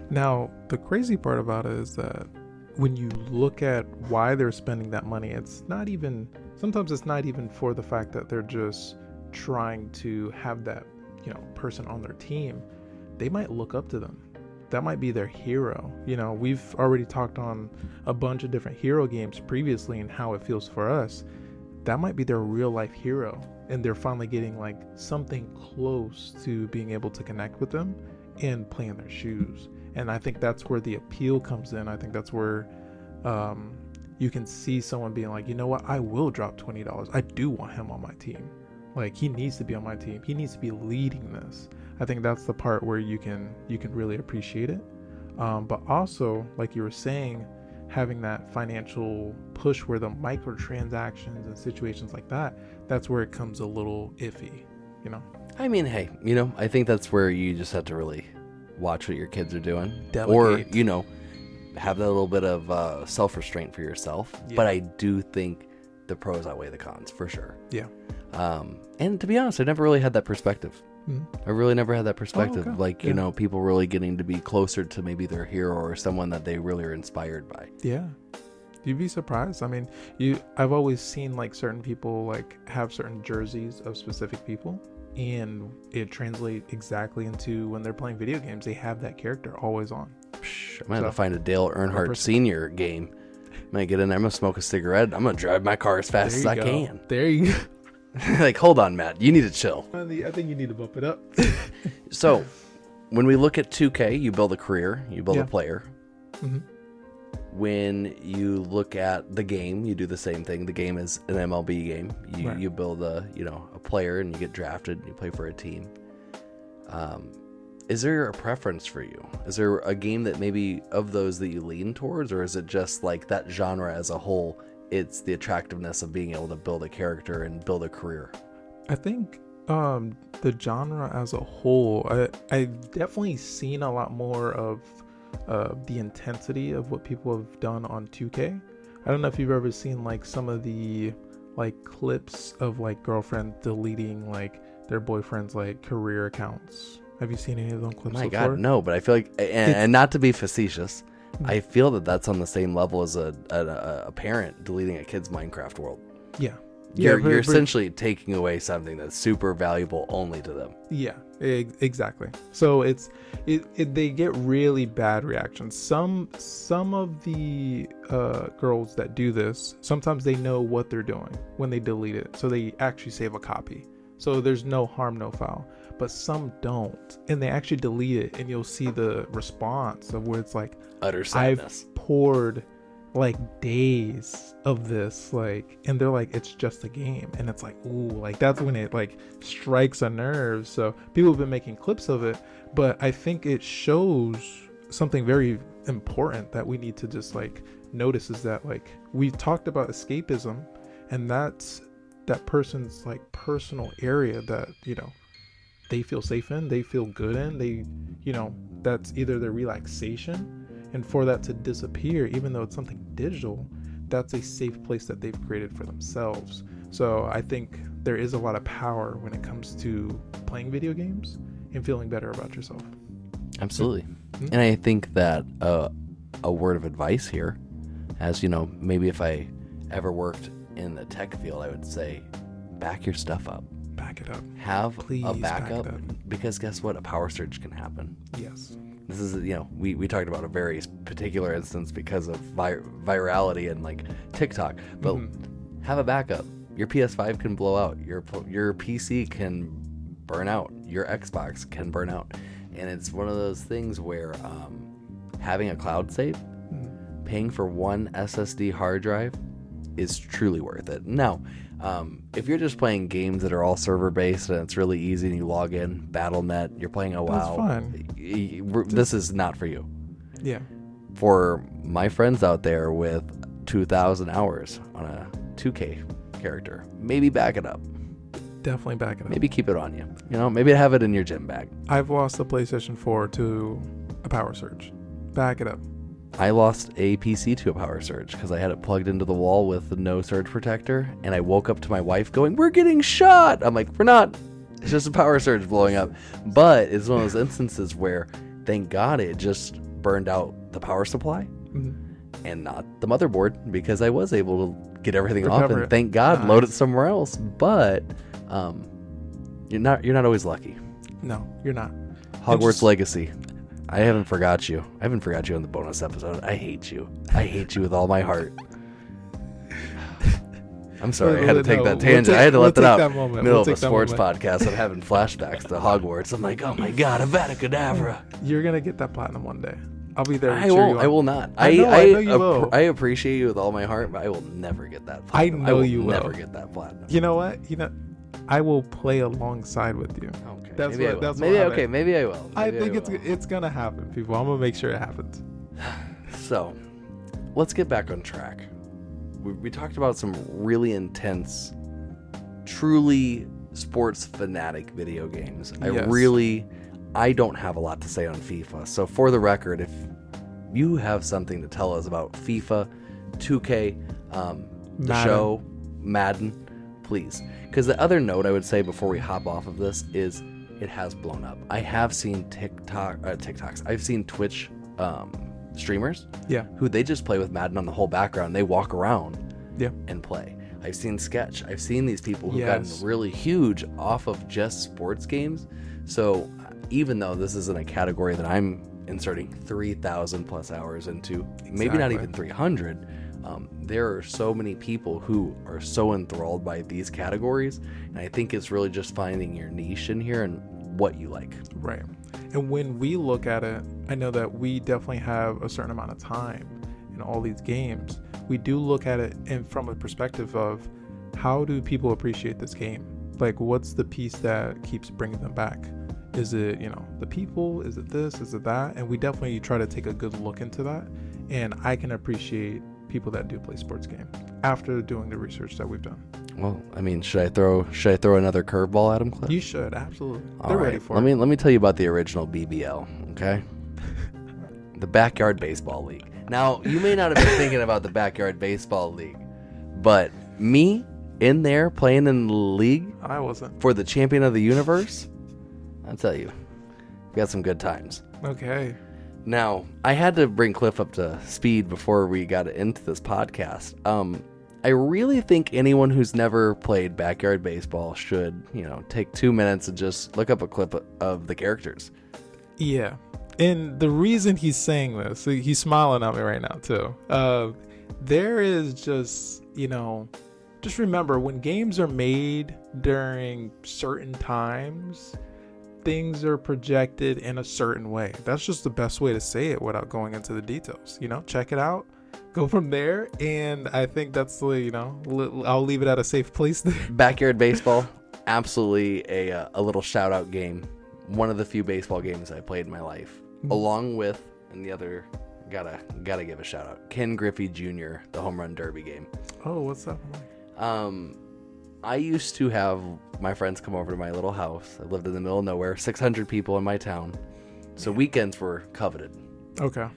Now, the crazy part about it is that when you look at why they're spending that money, it's not even, sometimes it's not even for the fact that they're just trying to have that, you know, person on their team. They might look up to them. That might be their hero. You know, we've already talked on a bunch of different hero games previously and how it feels for us. That might be their real life hero, and they're finally getting like something close to being able to connect with them and play in their shoes. And I think that's where the appeal comes in. I think that's where you can see someone being like, you know what, I will drop $20. I do want him on my team. Like, he needs to be on my team. He needs to be leading this. I think that's the part where you can really appreciate it. But also, like you were saying, having that financial push where the microtransactions and situations like that, that's where it comes a little iffy, you know? I mean, hey, you know, I think that's where you just have to really watch what your kids are doing. Delegate. Or, you know, have that little bit of self-restraint for yourself. Yeah. But I do think the pros outweigh the cons, for sure. Yeah. And to be honest, I never really had that perspective. I really never had that perspective. Oh, okay. Like, you know, people really getting to be closer to maybe their hero or someone that they really are inspired by. Yeah. You'd be surprised. I mean, I've always seen like certain people like have certain jerseys of specific people, and it translates exactly into when they're playing video games, they have that character always on. I'm going to find a Dale Earnhardt Sr. game. I'm going to get in there. I'm going to smoke a cigarette. I'm going to drive my car as fast as I can. There you go. Like, hold on, Matt. You need to chill. I think you need to bump it up. So, when we look at 2K, you build a career, you build a player. Mm-hmm. When you look at the game, you do the same thing. The game is an MLB game. You build a player, and you get drafted, and you play for a team. Is there a preference for you? Is there a game that maybe of those that you lean towards, or is it just like that genre as a whole? It's the attractiveness of being able to build a character and build a career. I think the genre as a whole, I've definitely seen a lot more of the intensity of what people have done on 2K. I don't know if you've ever seen like some of the like clips of like girlfriend deleting like their boyfriend's like career accounts. Have you seen any of them clips? My God, no, but I feel like, and not to be facetious, I feel that that's on the same level as a parent deleting a kid's Minecraft world. Yeah. You're essentially taking away something that's super valuable only to them. Yeah, exactly. So they get really bad reactions. Some of the girls that do this, sometimes they know what they're doing when they delete it. So they actually save a copy. So there's no harm, no foul. But some don't, and they actually delete it, and you'll see the response of where it's like, utter sadness. I've poured like days of this, like, and they're like, it's just a game, and it's like, ooh, like that's when it like strikes a nerve. So people have been making clips of it, but I think it shows something very important that we need to just like notice, is that like we've talked about escapism, and that's that person's like personal area that, you know, they feel safe in, they feel good in, they, you know, that's either their relaxation. And for that to disappear, even though it's something digital, that's a safe place that they've created for themselves. So I think there is a lot of power when it comes to playing video games and feeling better about yourself. Absolutely. Mm-hmm. And I think that a word of advice here, as you know, maybe if I ever worked in the tech field, I would say back your stuff up. Back it up. Have Please a backup, because guess what? A power surge can happen. Yes. This is, you know, we talked about a very particular instance because of virality and like TikTok, but have a backup. Your PS5 can blow out. Your PC can burn out. Your Xbox can burn out. And it's one of those things where having a cloud save, paying for one SSD hard drive is truly worth it. Now, if you're just playing games that are all server based and it's really easy and you log in, Battle.net, you're playing a WoW, this is not for you. Yeah. For my friends out there with 2,000 hours on a 2K character, maybe back it up. Definitely back it up. Maybe keep it on you. You know, maybe have it in your gym bag. I've lost the PlayStation 4 to a power surge. Back it up. I lost a PC to a power surge because I had it plugged into the wall with no surge protector, and I woke up to my wife going, "We're getting shot." I'm like, "We're not. It's just a power surge blowing up." But it's one of those instances where, thank God, it just burned out the power supply and not the motherboard, because I was able to get everything off and thank God load it somewhere else. But you're not always lucky. No, you're not. Hogwarts Legacy. I haven't forgot you. I haven't forgot you in the bonus episode. I hate you. I hate you with all my heart. I'm sorry. I had to take that tangent. I had to let that out. Middle of a sports podcast. I'm having flashbacks to Hogwarts. I'm like, oh my God, Avada Kedavra. You're going to get that platinum one day. I'll be there. I won't. I will not. I know you will. I appreciate you with all my heart, but I will never get that platinum. I know you will. Never get that platinum. You know what? I will play alongside with you. Okay. That's maybe what. That's maybe what okay. Maybe I will. I think it's gonna happen, people. I'm gonna make sure it happens. So, let's get back on track. We talked about some really intense, truly sports fanatic video games. Yes. I don't have a lot to say on FIFA. So for the record, if you have something to tell us about FIFA, 2K, the show, Madden, please. Because the other note I would say before we hop off of this is it has blown up. I have seen TikToks. I've seen Twitch streamers who they just play with Madden on the whole background. They walk around and play. I've seen Sketch. I've seen these people who've gotten really huge off of just sports games. So even though this isn't a category that I'm inserting 3,000 plus hours into, maybe not even 300, there are so many people who are so enthralled by these categories, and I think it's really just finding your niche in here and what you like. Right. And when we look at it, I know that we definitely have a certain amount of time in all these games. We do look at it and from a perspective of how do people appreciate this game? Like, what's the piece that keeps bringing them back? Is it, the people? Is it this? Is it that? And we definitely try to take a good look into that. And I can appreciate people that do play sports games after doing the research that we've done. Well, I mean, should I throw another curveball at him, Cliff? You should, absolutely. They're ready for it. Let me tell you about the original BBL, okay? The Backyard Baseball League. Now, you may not have been thinking about the Backyard Baseball League, but me in there playing in the league, I wasn't, for the champion of the universe, I'll tell you, we got some good times. Okay. Now, I had to bring Cliff up to speed before we got into this podcast. I really think anyone who's never played Backyard Baseball should, take 2 minutes and just look up a clip of the characters. Yeah. And the reason he's saying this, he's smiling at me right now too. There is just, just remember when games are made during certain times, things are projected in a certain way. That's just the best way to say it without going into the details. Check it out, go from there. And I think that's I'll leave it at a safe place there. Backyard Baseball, absolutely a little shout out game. One of the few baseball games I played in my life, along with, and the other, gotta give a shout out, Ken Griffey Jr., the home run derby game. Oh, what's that one? I used to have my friends come over to my little house. I lived in the middle of nowhere, 600 people in my town. So weekends were coveted. Okay.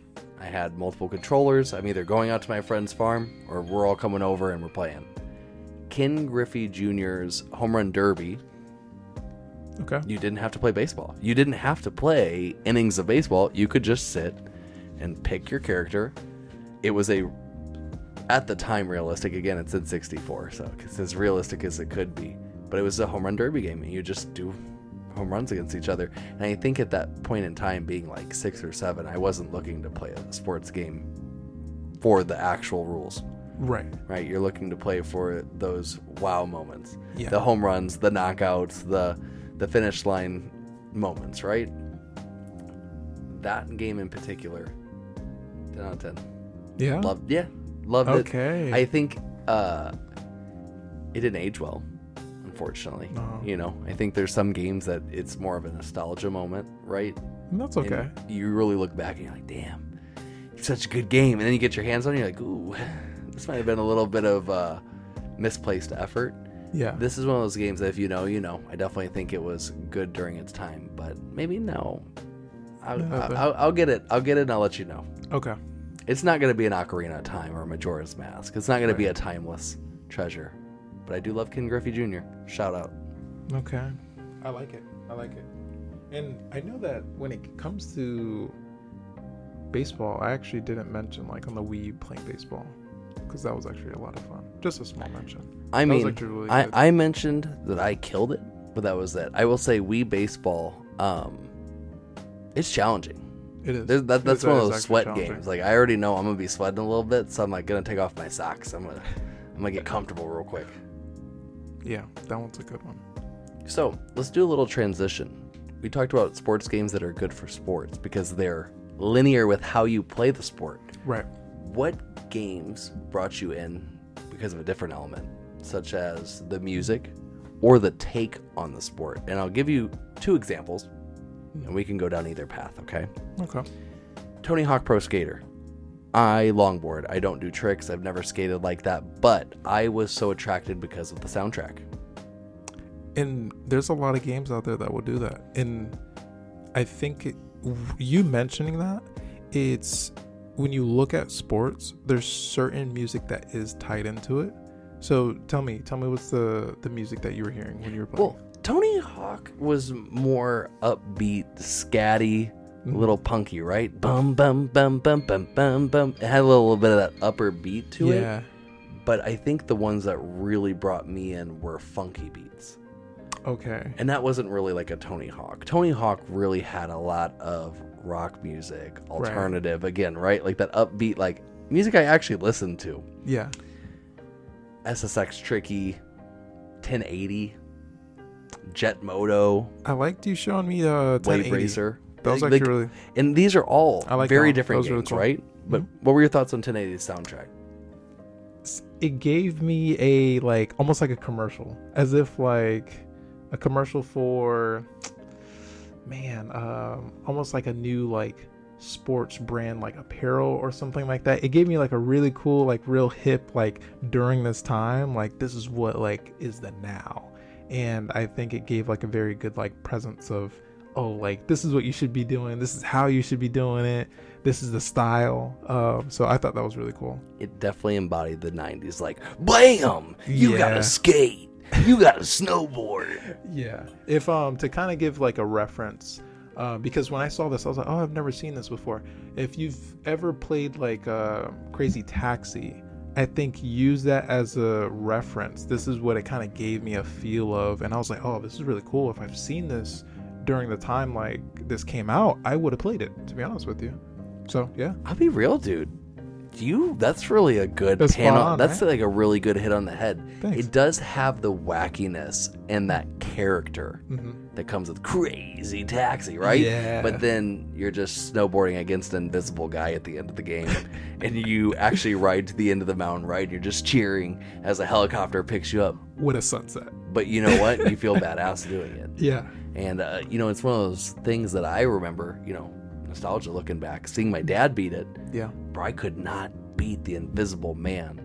I had multiple controllers. I'm either going out to my friend's farm or we're all coming over and we're playing. Ken Griffey Jr.'s home run derby. Okay. You didn't have to play baseball. You didn't have to play innings of baseball. You could just sit and pick your character. It was at the time, realistic. Again, it's in 64, so it's as realistic as it could be. But it was a home run derby game, and you just do home runs against each other. And I think at that point in time, being like 6 or 7, I wasn't looking to play a sports game for the actual rules. Right. You're looking to play for those wow moments. Yeah. The home runs, the knockouts, the finish line moments, right? That game in particular, 10 out of 10. Yeah? Loved it. Okay. I think it didn't age well, unfortunately. I think there's some games that it's more of a nostalgia moment, right? And that's okay. And you really look back and you're like, damn, it's such a good game. And then you get your hands on it and you're like, ooh, this might have been a little bit of misplaced effort. Yeah. This is one of those games that if you know, I definitely think it was good during its time, but maybe no. I'll get it. I'll get it and I'll let you know. Okay. It's not going to be an Ocarina of Time or a Majora's Mask. It's not going to be a timeless treasure. But I do love Ken Griffey Jr. Shout out. Okay. I like it. And I know that when it comes to baseball, I actually didn't mention on the Wii playing baseball. Because that was actually a lot of fun. Just a small mention. Really I mentioned that I killed it, but that was it. I will say Wii baseball, it's challenging. It is. That's one of those sweat games. I already know I'm gonna be sweating a little bit, so I'm gonna take off my socks. I'm gonna get comfortable real quick. Yeah, that one's a good one. So let's do a little transition. We talked about sports games that are good for sports because they're linear with how you play the sport. Right. What games brought you in because of a different element, such as the music or the take on the sport? And I'll give you 2 examples, and we can go down either path, okay? Okay. Tony Hawk Pro Skater. I longboard. I don't do tricks. I've never skated like that, but I was so attracted because of the soundtrack. And there's a lot of games out there that will do that. And I think you mentioning that, it's when you look at sports, there's certain music that is tied into it. So tell me what's the music that you were hearing when you were playing? Well, Tony Hawk was more upbeat, scatty, a little punky, right? Bum, bum, bum, bum, bum, bum, bum. It had a little bit of that upper beat to it. Yeah. But I think the ones that really brought me in were funky beats. Okay. And that wasn't really like a Tony Hawk. Tony Hawk really had a lot of rock music, alternative, again, right? Like that upbeat, like music I actually listened to. Yeah. SSX Tricky, 1080, Jet Moto. I liked you showing me 1080. Wave Racer. That was actually really... And these are all very different games, really cool. right? But what were your thoughts on 1080's soundtrack? It gave me a, like, almost like a commercial. As if, like, a commercial for, almost like a new, like, sports brand, like, apparel or something like that. It gave me, like, a really cool, like, real hip, like, during this time, like, this is what, like, is the now. And I think it gave, like, a very good, like, presence of, oh, like, this is what you should be doing. This is how you should be doing it. This is the style. So I thought that was really cool. It definitely embodied the 90s. Like, blam! You gotta skate. You gotta snowboard. Yeah. If to kind of give, like, a reference, because when I saw this, I was like, oh, I've never seen this before. If you've ever played, like, Crazy Taxi, I think use that as a reference. This is what it kind of gave me a feel of. And I was like, oh, this is really cool. If I've seen this during the time like this came out, I would have played it, to be honest with you. So yeah, I'll be real, dude. That's really a good panel. That's right? Like a really good hit on the head. Thanks. It does have the wackiness and that character that comes with Crazy Taxi, right? Yeah. But then you're just snowboarding against an invisible guy at the end of the game, and you actually ride to the end of the mountain, right? You're just cheering as a helicopter picks you up with a sunset. But you know what? You feel badass doing it. Yeah. And it's one of those things that I remember, nostalgia looking back, seeing my dad beat it. Yeah. Bro, I could not beat the Invisible Man.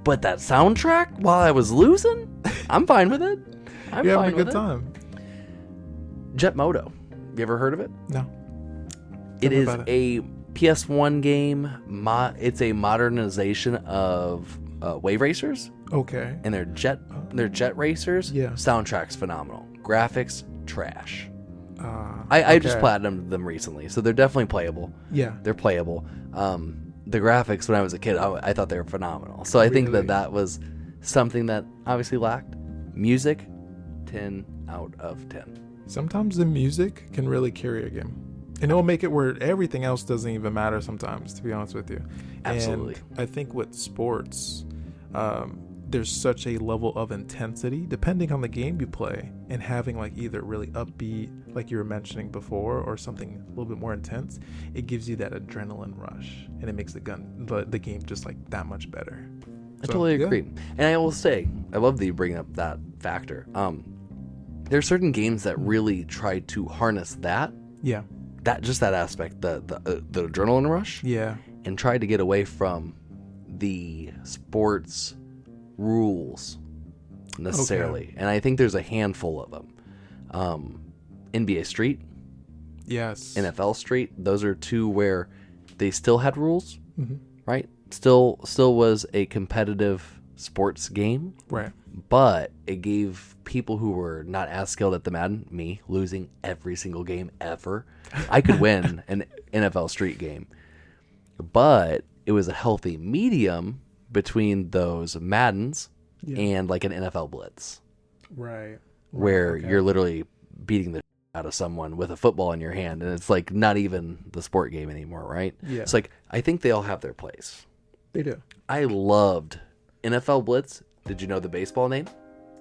But that soundtrack, while I was losing, I'm fine with it. I'm You're fine having a with good time. Jet Moto. You ever heard of it? No. It is a PS1 game. It's a modernization of Wave Racers. Okay. And they're jet racers. Yeah. Soundtrack's phenomenal. Graphics, trash. I just platinumed them recently, so they're definitely playable. Yeah. They're playable. The graphics when I was a kid, I thought they were phenomenal. So I think that was something that obviously lacked. Music, 10 out of 10. Sometimes the music can really carry a game. And it'll make it where everything else doesn't even matter sometimes, to be honest with you. Absolutely. And I think with sports, there's such a level of intensity depending on the game you play, and having like either really upbeat, like you were mentioning before, or something a little bit more intense, it gives you that adrenaline rush, and it makes the game just like that much better. I totally agree. And I will say, I love that you bring up that factor. There are certain games that really try to harness that. Yeah. That aspect, the adrenaline rush. Yeah. And try to get away from the sports rules necessarily. Okay. And I think there's a handful of them. NBA Street. Yes. NFL Street. Those are two where they still had rules, right? Still was a competitive sports game. Right. But it gave people who were not as skilled at the Madden, me, losing every single game ever. I could win an NFL Street game. But it was a healthy medium between those Maddens and like an NFL Blitz. Right. Where you're literally beating the out of someone with a football in your hand, and it's like not even the sport game anymore, right? Yeah. It's like, I think they all have their place. They do. I loved NFL Blitz. Did you know the baseball name?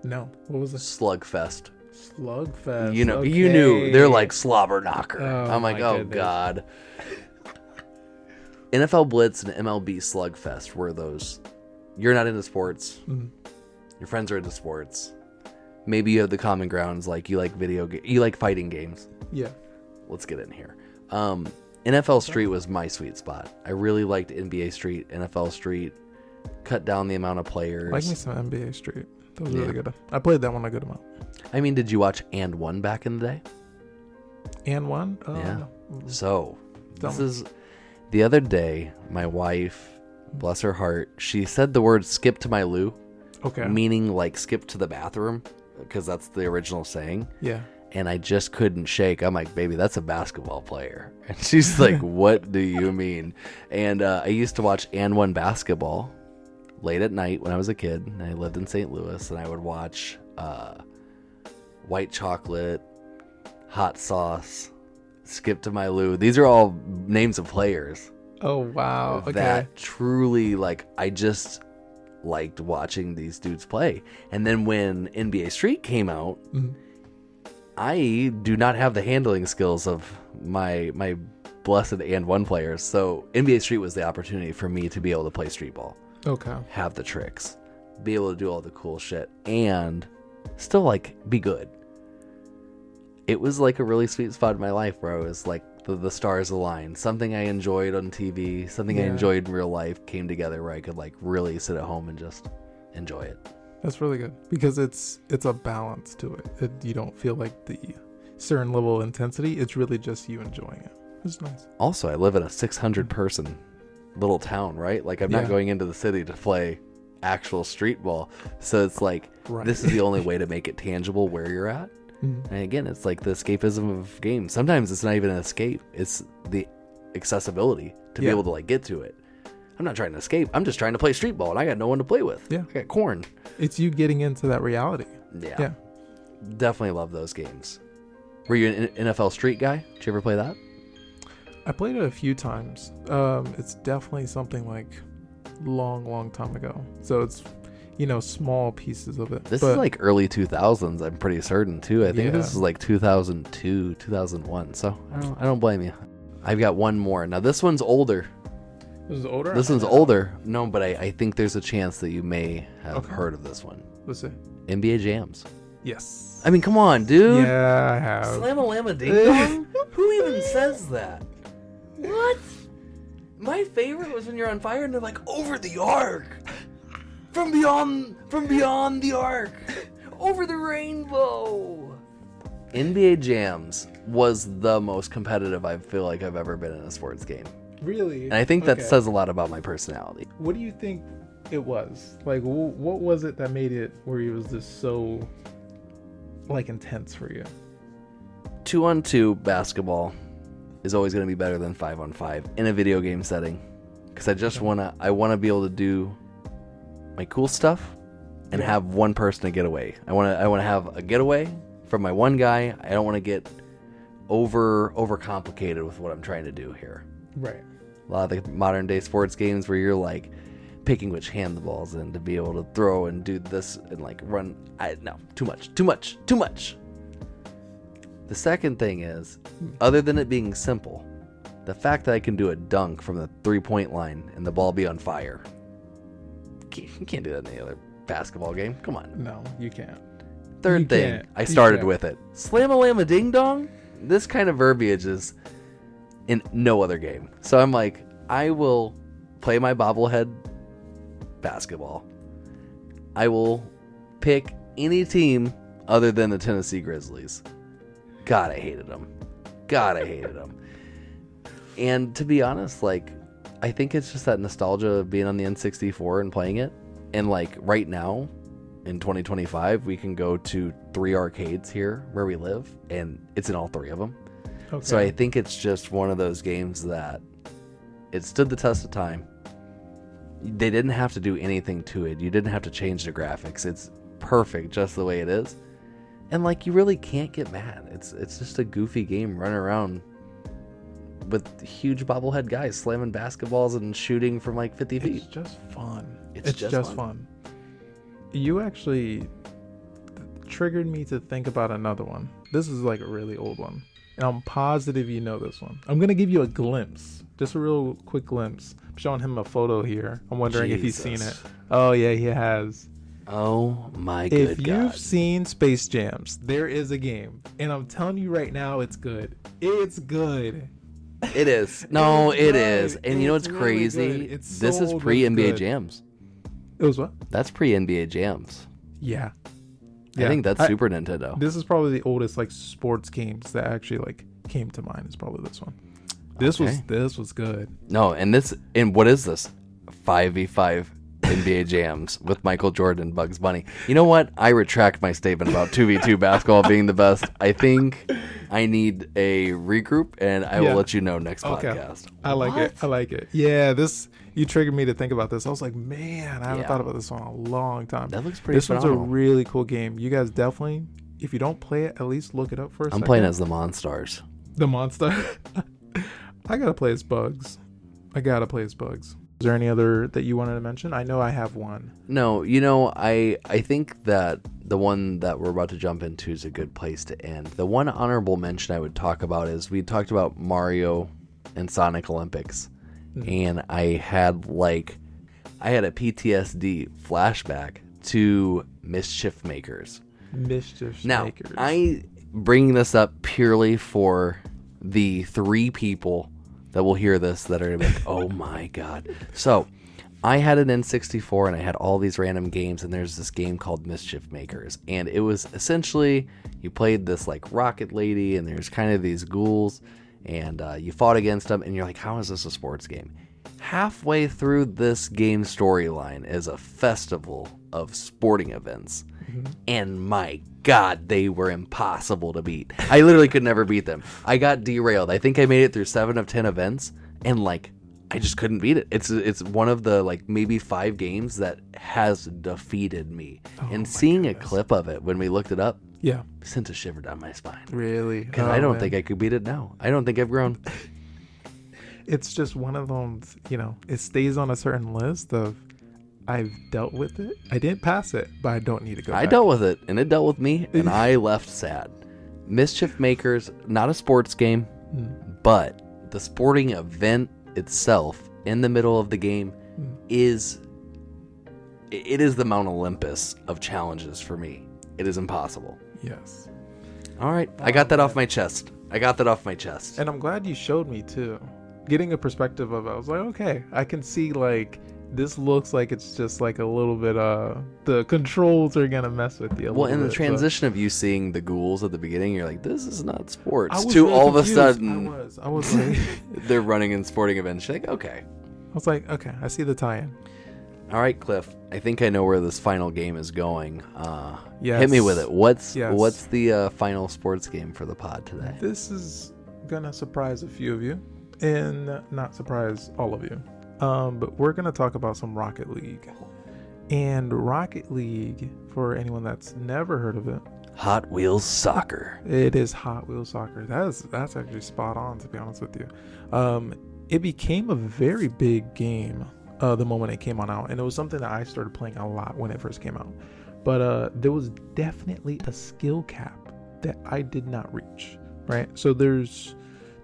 No. What was it? Slugfest. Slugfest. You know, okay. you knew they're like slobber knocker. Oh, I'm like, my oh goodness. God. NFL Blitz and MLB Slugfest were those. You're not into sports. Your friends are into sports. Maybe you have the common grounds, like you like you like fighting games. Yeah. Let's get in here. NFL Street was my sweet spot. I really liked NBA Street, NFL Street. Cut down the amount of players. Like me some NBA Street. That was really good. I played that one a good amount. I mean, did you watch And One back in the day? And one? Yeah. So, this is the other day, my wife, bless her heart, she said the word skip to my loo. Okay. Meaning like skip to the bathroom, because that's the original saying. Yeah. And I just couldn't shake. I'm like, baby, that's a basketball player. And she's like, what do you mean? And I used to watch And One basketball late at night when I was a kid. And I lived in St. Louis, and I would watch White Chocolate, Hot Sauce, Skip to My Lou. These are all names of players. Oh, wow. Okay. That truly, like, I just liked watching these dudes play. And then when NBA Street came out, I do not have the handling skills of my blessed And One players. So NBA Street was the opportunity for me to be able to play street ball. Okay. Have the tricks, be able to do all the cool shit, and still like be good. It was like a really sweet spot in my life, bro. It was like the stars aligned. Something I enjoyed on TV, something I enjoyed in real life came together where I could like really sit at home and just enjoy it. That's really good because it's a balance to it. You don't feel like the certain level of intensity. It's really just you enjoying it. It's nice. Also, I live in a 600 person little town, right? Like I'm not going into the city to play actual street ball. So it's like, this is the only way to make it tangible where you're at. And again, it's like the escapism of games. Sometimes it's not even an escape. It's the accessibility to be able to like get to it. I'm not trying to escape. I'm just trying to play street ball, and I got no one to play with. Yeah. I got corn. It's you getting into that reality. Yeah. Definitely love those games. Were you an NFL Street guy? Did you ever play that? I played it a few times. It's definitely something like long time ago. So it's, small pieces of it. This is like early 2000s, I'm pretty certain, too. I think this is like 2002, 2001. So I don't blame you. I've got one more. Now, this one's older. This is older? This one's older. No, but I think there's a chance that you may have heard of this one. Let's see. NBA Jams. Yes. I mean, come on, dude. Yeah, I have. Slam-a-lam-a ding-dong? Who even says that? What? My favorite was when you're on fire and they're like, over the arc. From beyond the arc. Over the rainbow. NBA Jams was the most competitive I feel like I've ever been in a sports game. Really? And I think that says a lot about my personality. What do you think it was? Like, what was it that made it where it was just so, like, intense for you? 2-on-2 basketball is always going to be better than 5-on-5 in a video game setting. Because I want to be able to do my cool stuff and have one person to get away. I want to have a getaway from my one guy. I don't want to get over complicated with what I'm trying to do here. Right. A lot of the modern day sports games where you're like picking which hand the ball's in to be able to throw and do this and like run. No, too much. The second thing is, other than it being simple, the fact that I can do a dunk from the 3-point line and the ball be on fire. You can't do that in any other basketball game. Come on. No, you can't. Third thing, I started with it. Slam-a-lam-a-ding-dong? This kind of verbiage is in no other game. So I'm like, I will play my bobblehead basketball. I will pick any team other than the Tennessee Grizzlies. God, I hated them. And to be honest, like, I think it's just that nostalgia of being on the N64 and playing it. And like right now, in 2025, we can go to 3 arcades here where we live, and it's in all 3 of them. Okay. So I think it's just one of those games that it stood the test of time. They didn't have to do anything to it. You didn't have to change the graphics. It's perfect just the way it is. And like, you really can't get mad. It's just a goofy game running around with huge bobblehead guys slamming basketballs and shooting from like 50 feet. It's just fun. It's just fun. You actually triggered me to think about another one. This is like a really old one, and I'm positive you know this one. I'm gonna give you a glimpse, just a real quick glimpse. I'm showing him a photo here. I'm wondering if he's seen it. Oh yeah, he has. Oh my good God. If you've seen Space Jams, there is a game, and I'm telling you right now, it's good. It's good. It is. No, it good. is. And you know what's Really crazy? good. It's This is so pre-NBA good. Jams. It was what? That's pre-NBA Jams. Yeah. I think that's Super Nintendo. This is probably the oldest like sports games that actually like came to mind. Is probably this one. This was good. No, and what is this? 5v5 NBA Jams with Michael Jordan and Bugs Bunny. You know what? I retract my statement about 2v2 basketball being the best. I think I need a regroup, and I will let you know next podcast. I like it. I like it. Yeah, you triggered me to think about this. I was like, man, I haven't thought about this one in a long time. That looks pretty phenomenal. One's a really cool game. You guys definitely, if you don't play it, at least look it up for a second. I'm playing as the Monstars. The Monster? I gotta play as Bugs. Is there any other that you wanted to mention? I know I have one. No, I think that the one that we're about to jump into is a good place to end. The one honorable mention I would talk about is we talked about Mario and Sonic Olympics. And I had a PTSD flashback to Mischief Makers. Now, I bring this up purely for the 3 people that will hear this that are like, oh my God. So I had an N64 and I had all these random games, and there's this game called Mischief Makers. And it was essentially, you played this like rocket lady, and there's kind of these ghouls, and you fought against them, and you're like, how is this a sports game? Halfway through this game storyline is a festival of sporting events. And my God, they were impossible to beat. I literally could never beat them. I got derailed. I think I made it through 7 of 10 events, and I just couldn't beat it. It's one of the maybe 5 games that has defeated me. And seeing a clip of it when we looked it up, sent a shiver down my spine. Really? Because I don't think I could beat it now. I don't think I've grown. It's just one of those, it stays on a certain list of, I've dealt with it. I didn't pass it, but I don't need to go back. I dealt with it, and it dealt with me, and I left sad. Mischief Makers, not a sports game, but the sporting event itself in the middle of the game is the Mount Olympus of challenges for me. It is impossible. Yes. All right. I got that off my chest. And I'm glad you showed me too. Getting a perspective of it, I was like, okay, I can see this looks like it's just a little bit the controls are gonna mess with you. Well, in the transition of you seeing the ghouls at the beginning, you're like, this is not sports. To really all confused. of a sudden, I was like, they're running in sporting events. You're like, okay. I was like, okay, I see the tie-in. All right, Cliff. I think I know where this final game is going. Yes. Hit me with it. What's the final sports game for the pod today? This is gonna surprise a few of you, and not surprise all of you. But we're going to talk about some Rocket League. And Rocket League, for anyone that's never heard of it, Hot Wheels Soccer. It is Hot Wheels Soccer. That's actually spot on, to be honest with you. It became a very big game the moment it came on out. And it was something that I started playing a lot when it first came out. But there was definitely a skill cap that I did not reach, right? So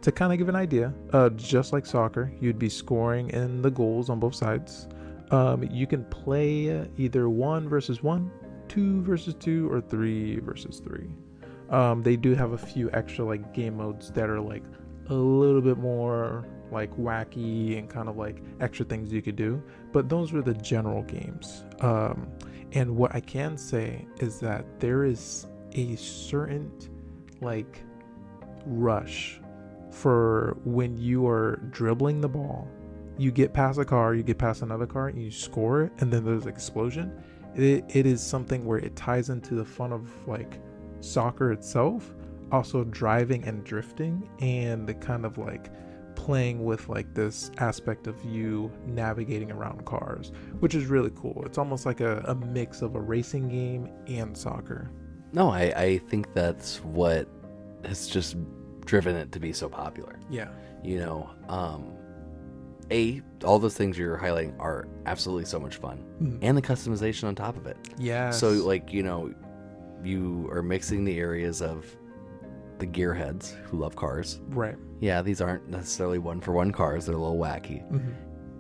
to kind of give an idea, just like soccer, you'd be scoring in the goals on both sides. You can play either 1 versus 1, 2 versus 2, or 3 versus 3. They do have a few extra game modes that are a little bit more wacky and kind of extra things you could do. But those were the general games. And what I can say is that there is a certain rush for when you are dribbling the ball, you get past a car, you get past another car, and you score it, and then there's an explosion. It is something where it ties into the fun of soccer itself, also driving and drifting, and the kind of playing with this aspect of you navigating around cars, which is really cool. It's almost like a mix of a racing game and soccer. No, I think that's what has just driven it to be so popular. Yeah. All those things you're highlighting are absolutely so much fun. And the customization on top of it. Yeah. So you are mixing the areas of the gearheads who love cars. Right. Yeah, these aren't necessarily one-for-one cars. They're a little wacky. Mm-hmm.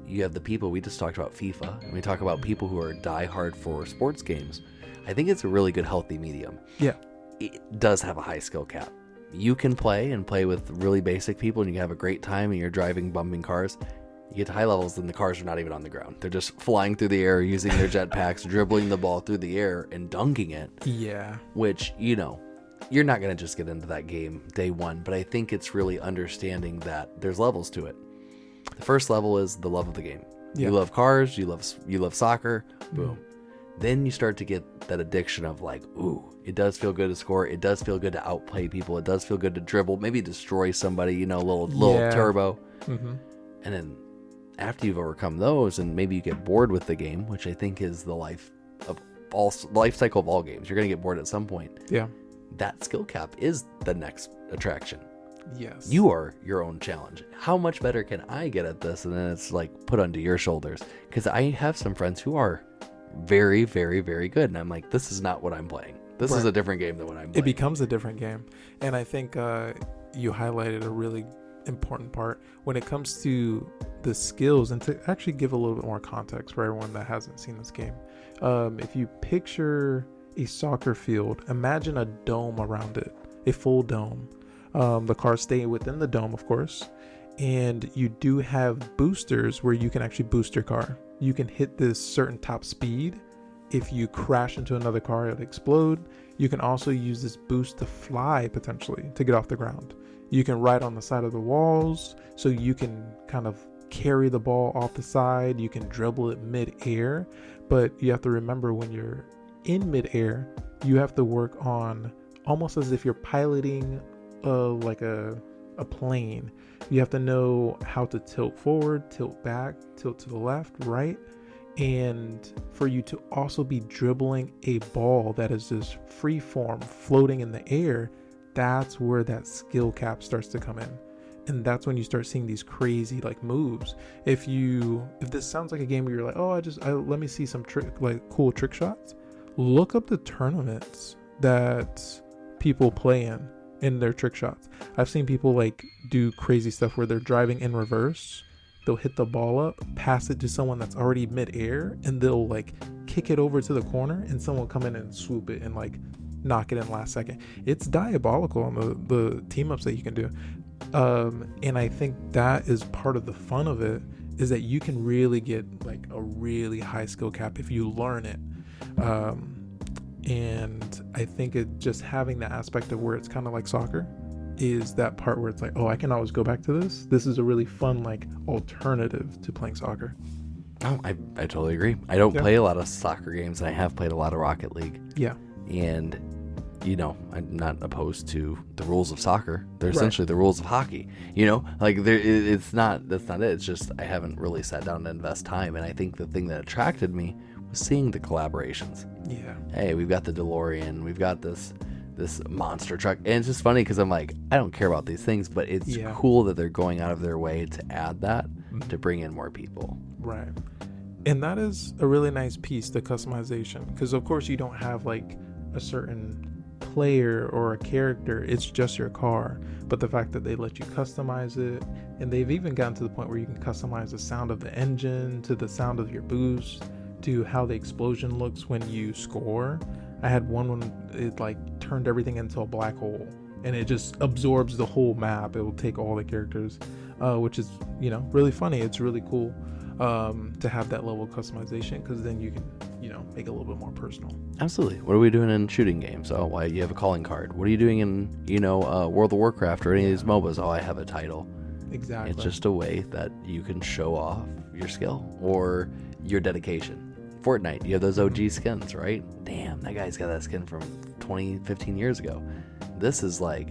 You have the people, we just talked about FIFA, and we talk about people who are die-hard for sports games. I think it's a really good, healthy medium. Yeah. It does have a high skill cap. You can play with really basic people, and you can have a great time, and you're driving, bumping cars. You get to high levels, and the cars are not even on the ground. They're just flying through the air, using their jetpacks, dribbling the ball through the air, and dunking it. Yeah. Which, you know, you're not going to just get into that game day one, but I think it's really understanding that there's levels to it. The first level is the love of the game. Yeah. You love cars, you love soccer, boom. Then you start to get that addiction of like, ooh, it does feel good to score. It does feel good to outplay people. It does feel good to dribble, maybe destroy somebody, you know, little turbo. Mm-hmm. And then after you've overcome those, and maybe you get bored with the game, which I think is the life cycle of all games. You're going to get bored at some point. Yeah. That skill cap is the next attraction. Yes. You are your own challenge. How much better can I get at this? And then it's like put onto your shoulders. Because I have some friends who are very, very, very good. And I'm like, this is not what I'm playing. This is a different game than what I'm playing. It becomes a different game. And I think you highlighted a really important part when it comes to the skills, and to actually give a little bit more context for everyone that hasn't seen this game. If you picture a soccer field, imagine a dome around it, a full dome. The cars stay within the dome, of course, and you do have boosters where you can actually boost your car. You can hit this certain top speed. If you crash into another car, it'll explode. You can also use this boost to fly, potentially, to get off the ground. You can ride on the side of the walls, so you can kind of carry the ball off the side. You can dribble it mid-air, but you have to remember, when you're in mid-air, you have to work on almost as if you're piloting like a plane. You have to know how to tilt forward, tilt back, tilt to the left, right, and for you to also be dribbling a ball that is just free form, floating in the air. That's where that skill cap starts to come in, and that's when you start seeing these crazy like moves. If this sounds like a game where you're like, let me see some cool trick shots, look up the tournaments that people play in their trick shots. I've seen people like do crazy stuff where they're driving in reverse. They'll hit the ball up, pass it to someone that's already mid-air, and they'll like kick it over to the corner, and someone will come in and swoop it and like knock it in last second. It's diabolical on the team ups that you can do. And I think that is part of the fun of it, is that you can really get like a really high skill cap if you learn it. And I think it just having the aspect of where it's kind of like soccer is that part where it's like, oh, I can always go back to this. This is a really fun like alternative to playing soccer. Oh, I totally agree. I don't play a lot of soccer games, and I have played a lot of Rocket League. Yeah. And, you know, I'm not opposed to the rules of soccer. They're essentially the rules of hockey. You know, like that's not it. It's just I haven't really sat down to invest time. And I think the thing that attracted me was seeing the collaborations. Yeah. Hey, we've got the DeLorean. We've got this monster truck. And it's just funny because I'm like, I don't care about these things, but it's cool that they're going out of their way to add that to bring in more people. Right. And that is a really nice piece, the customization, because of course you don't have like a certain player or a character. It's just your car. But the fact that they let you customize it, and they've even gotten to the point where you can customize the sound of the engine, to the sound of your boost, to how the explosion looks when you score. I had one when it like turned everything into a black hole, and it just absorbs the whole map. It will take all the characters, which is, you know, really funny. It's really cool to have that level of customization, because then you can, you know, make it a little bit more personal. Absolutely. What are we doing in shooting games? Oh, why you have a calling card? What are you doing in, you know, World of Warcraft or any of these MOBAs? Oh, I have a title. Exactly. It's just a way that you can show off your skill or your dedication. Fortnite, you have those OG skins, right? Damn, that guy's got that skin from 15 years ago. This is like,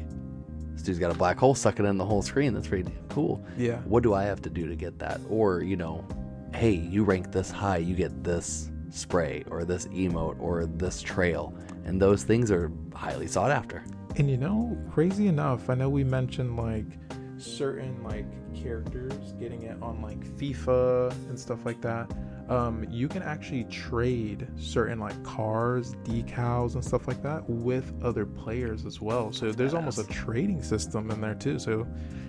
this dude's got a black hole sucking in the whole screen. That's pretty cool. Yeah. What do I have to do to get that? Or, you know, hey, you rank this high, you get this spray or this emote or this trail. And those things are highly sought after. And you know, crazy enough, I know we mentioned like certain like characters, getting it on like FIFA and stuff like that, you can actually trade certain like cars, decals, and stuff like that with other players as well. So there's almost a trading system in there too. So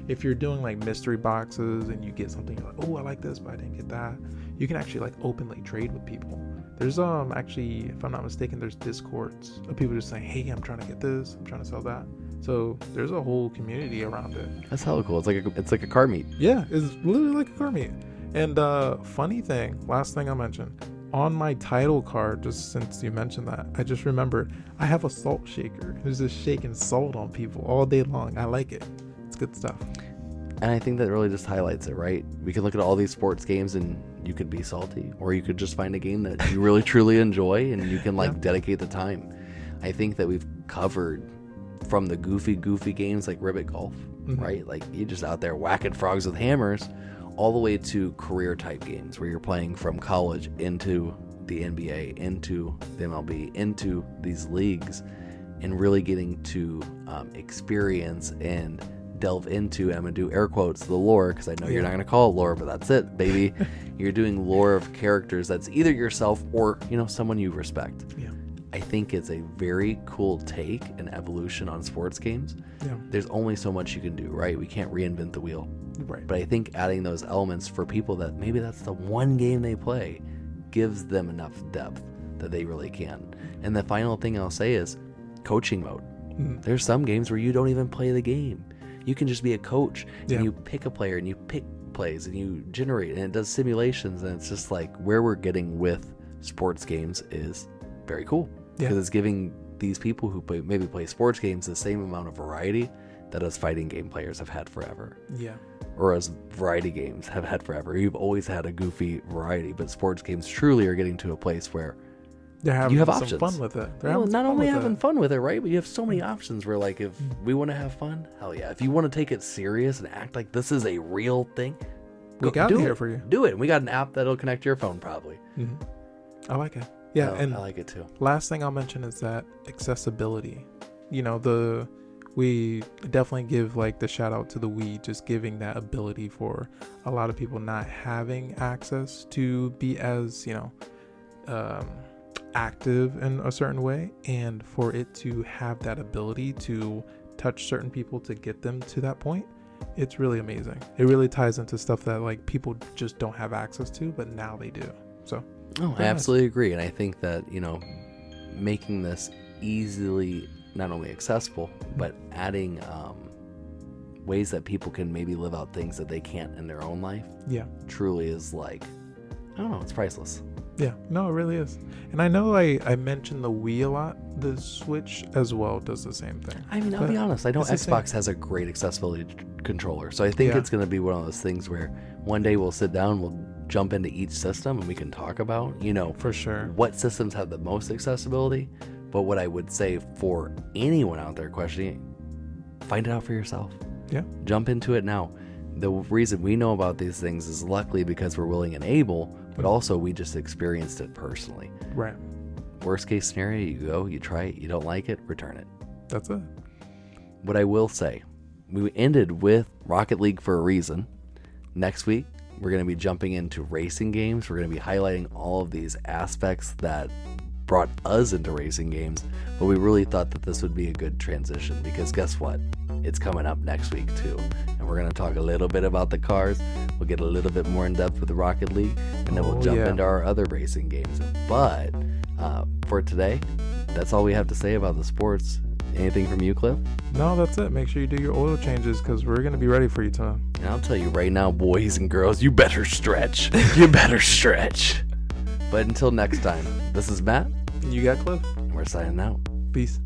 if you're doing like mystery boxes and you get something, you're like, oh, I like this, but I didn't get that, you can actually like openly trade with people. There's actually, if I'm not mistaken, there's discords of people just saying, hey, I'm trying to get this, I'm trying to sell that. So there's a whole community around it. That's hella cool. It's like a car meet. Yeah, it's literally like a car meet. And funny thing, last thing I mentioned, on my title card, just since you mentioned that, I just remembered I have a salt shaker who's just shaking salt on people all day long. I like it. It's good stuff. And I think that really just highlights it, right? We can look at all these sports games and you could be salty, or you could just find a game that you really truly enjoy and you can like dedicate the time. I think that we've covered from the goofy games like Ribbit Golf, right? Like you're just out there whacking frogs with hammers, all the way to career type games where you're playing from college into the NBA, into the MLB, into these leagues, and really getting to experience and delve into, I'm gonna do air quotes, the lore, because I know you're not gonna call it lore, but that's it, baby. You're doing lore of characters that's either yourself or, you know, someone you respect. Yeah. I think it's a very cool take and evolution on sports games. Yeah. There's only so much you can do, right? We can't reinvent the wheel. Right. But I think adding those elements for people that maybe that's the one game they play gives them enough depth that they really can. And the final thing I'll say is coaching mode. There's some games where you don't even play the game. You can just be a coach and you pick a player and you pick plays and you generate, and it does simulations, and it's just like where we're getting with sports games is very cool because it's giving these people who maybe play sports games the same amount of variety that us fighting game players have had forever. Yeah. Or as variety games have had forever. You've always had a goofy variety, but sports games truly are getting to a place where you have options. some fun with it. Well, not only having fun with it, right? But you have so many options where, like, if we want to have fun, hell yeah. If you want to take it serious and act like this is a real thing, we got it here for you. Do it. And we got an app that'll connect to your phone, probably. I like it. Yeah, and I like it too. Last thing I'll mention is that accessibility. You know, we definitely give like the shout out to the Wii, just giving that ability for a lot of people not having access to be as, you know, active in a certain way, and for it to have that ability to touch certain people to get them to that point, it's really amazing. It really ties into stuff that like people just don't have access to, but now they do. So I absolutely agree. And I think that, you know, making this easily not only accessible, but adding ways that people can maybe live out things that they can't in their own life truly is like, I don't know, it's priceless. Yeah, no, it really is. And I know I mentioned the Wii a lot. The Switch as well does the same thing. I mean, I'll be honest. I know Xbox has a great accessibility controller. So I think it's going to be one of those things where one day we'll sit down, we'll jump into each system, and we can talk about, you know, for sure, what systems have the most accessibility. But what I would say for anyone out there questioning, find it out for yourself. Yeah. Jump into it now. The reason we know about these things is luckily because we're willing and able, but also we just experienced it personally. Right. Worst case scenario, you go, you try it, you don't like it, return it. That's it. What I will say, we ended with Rocket League for a reason. Next week, we're going to be jumping into racing games. We're going to be highlighting all of these aspects that brought us into racing games, but we really thought that this would be a good transition because guess what? It's coming up next week too. And we're going to talk a little bit about the cars. We'll get a little bit more in depth with the Rocket League, and then we'll jump into our other racing games. But for today, that's all we have to say about the sports. Anything from you, Cliff? No, that's it. Make sure you do your oil changes because we're going to be ready for you, Tom. And I'll tell you right now, boys and girls, you better stretch. You better stretch. But until next time, this is Matt. And you got Cliff. We're signing out. Peace.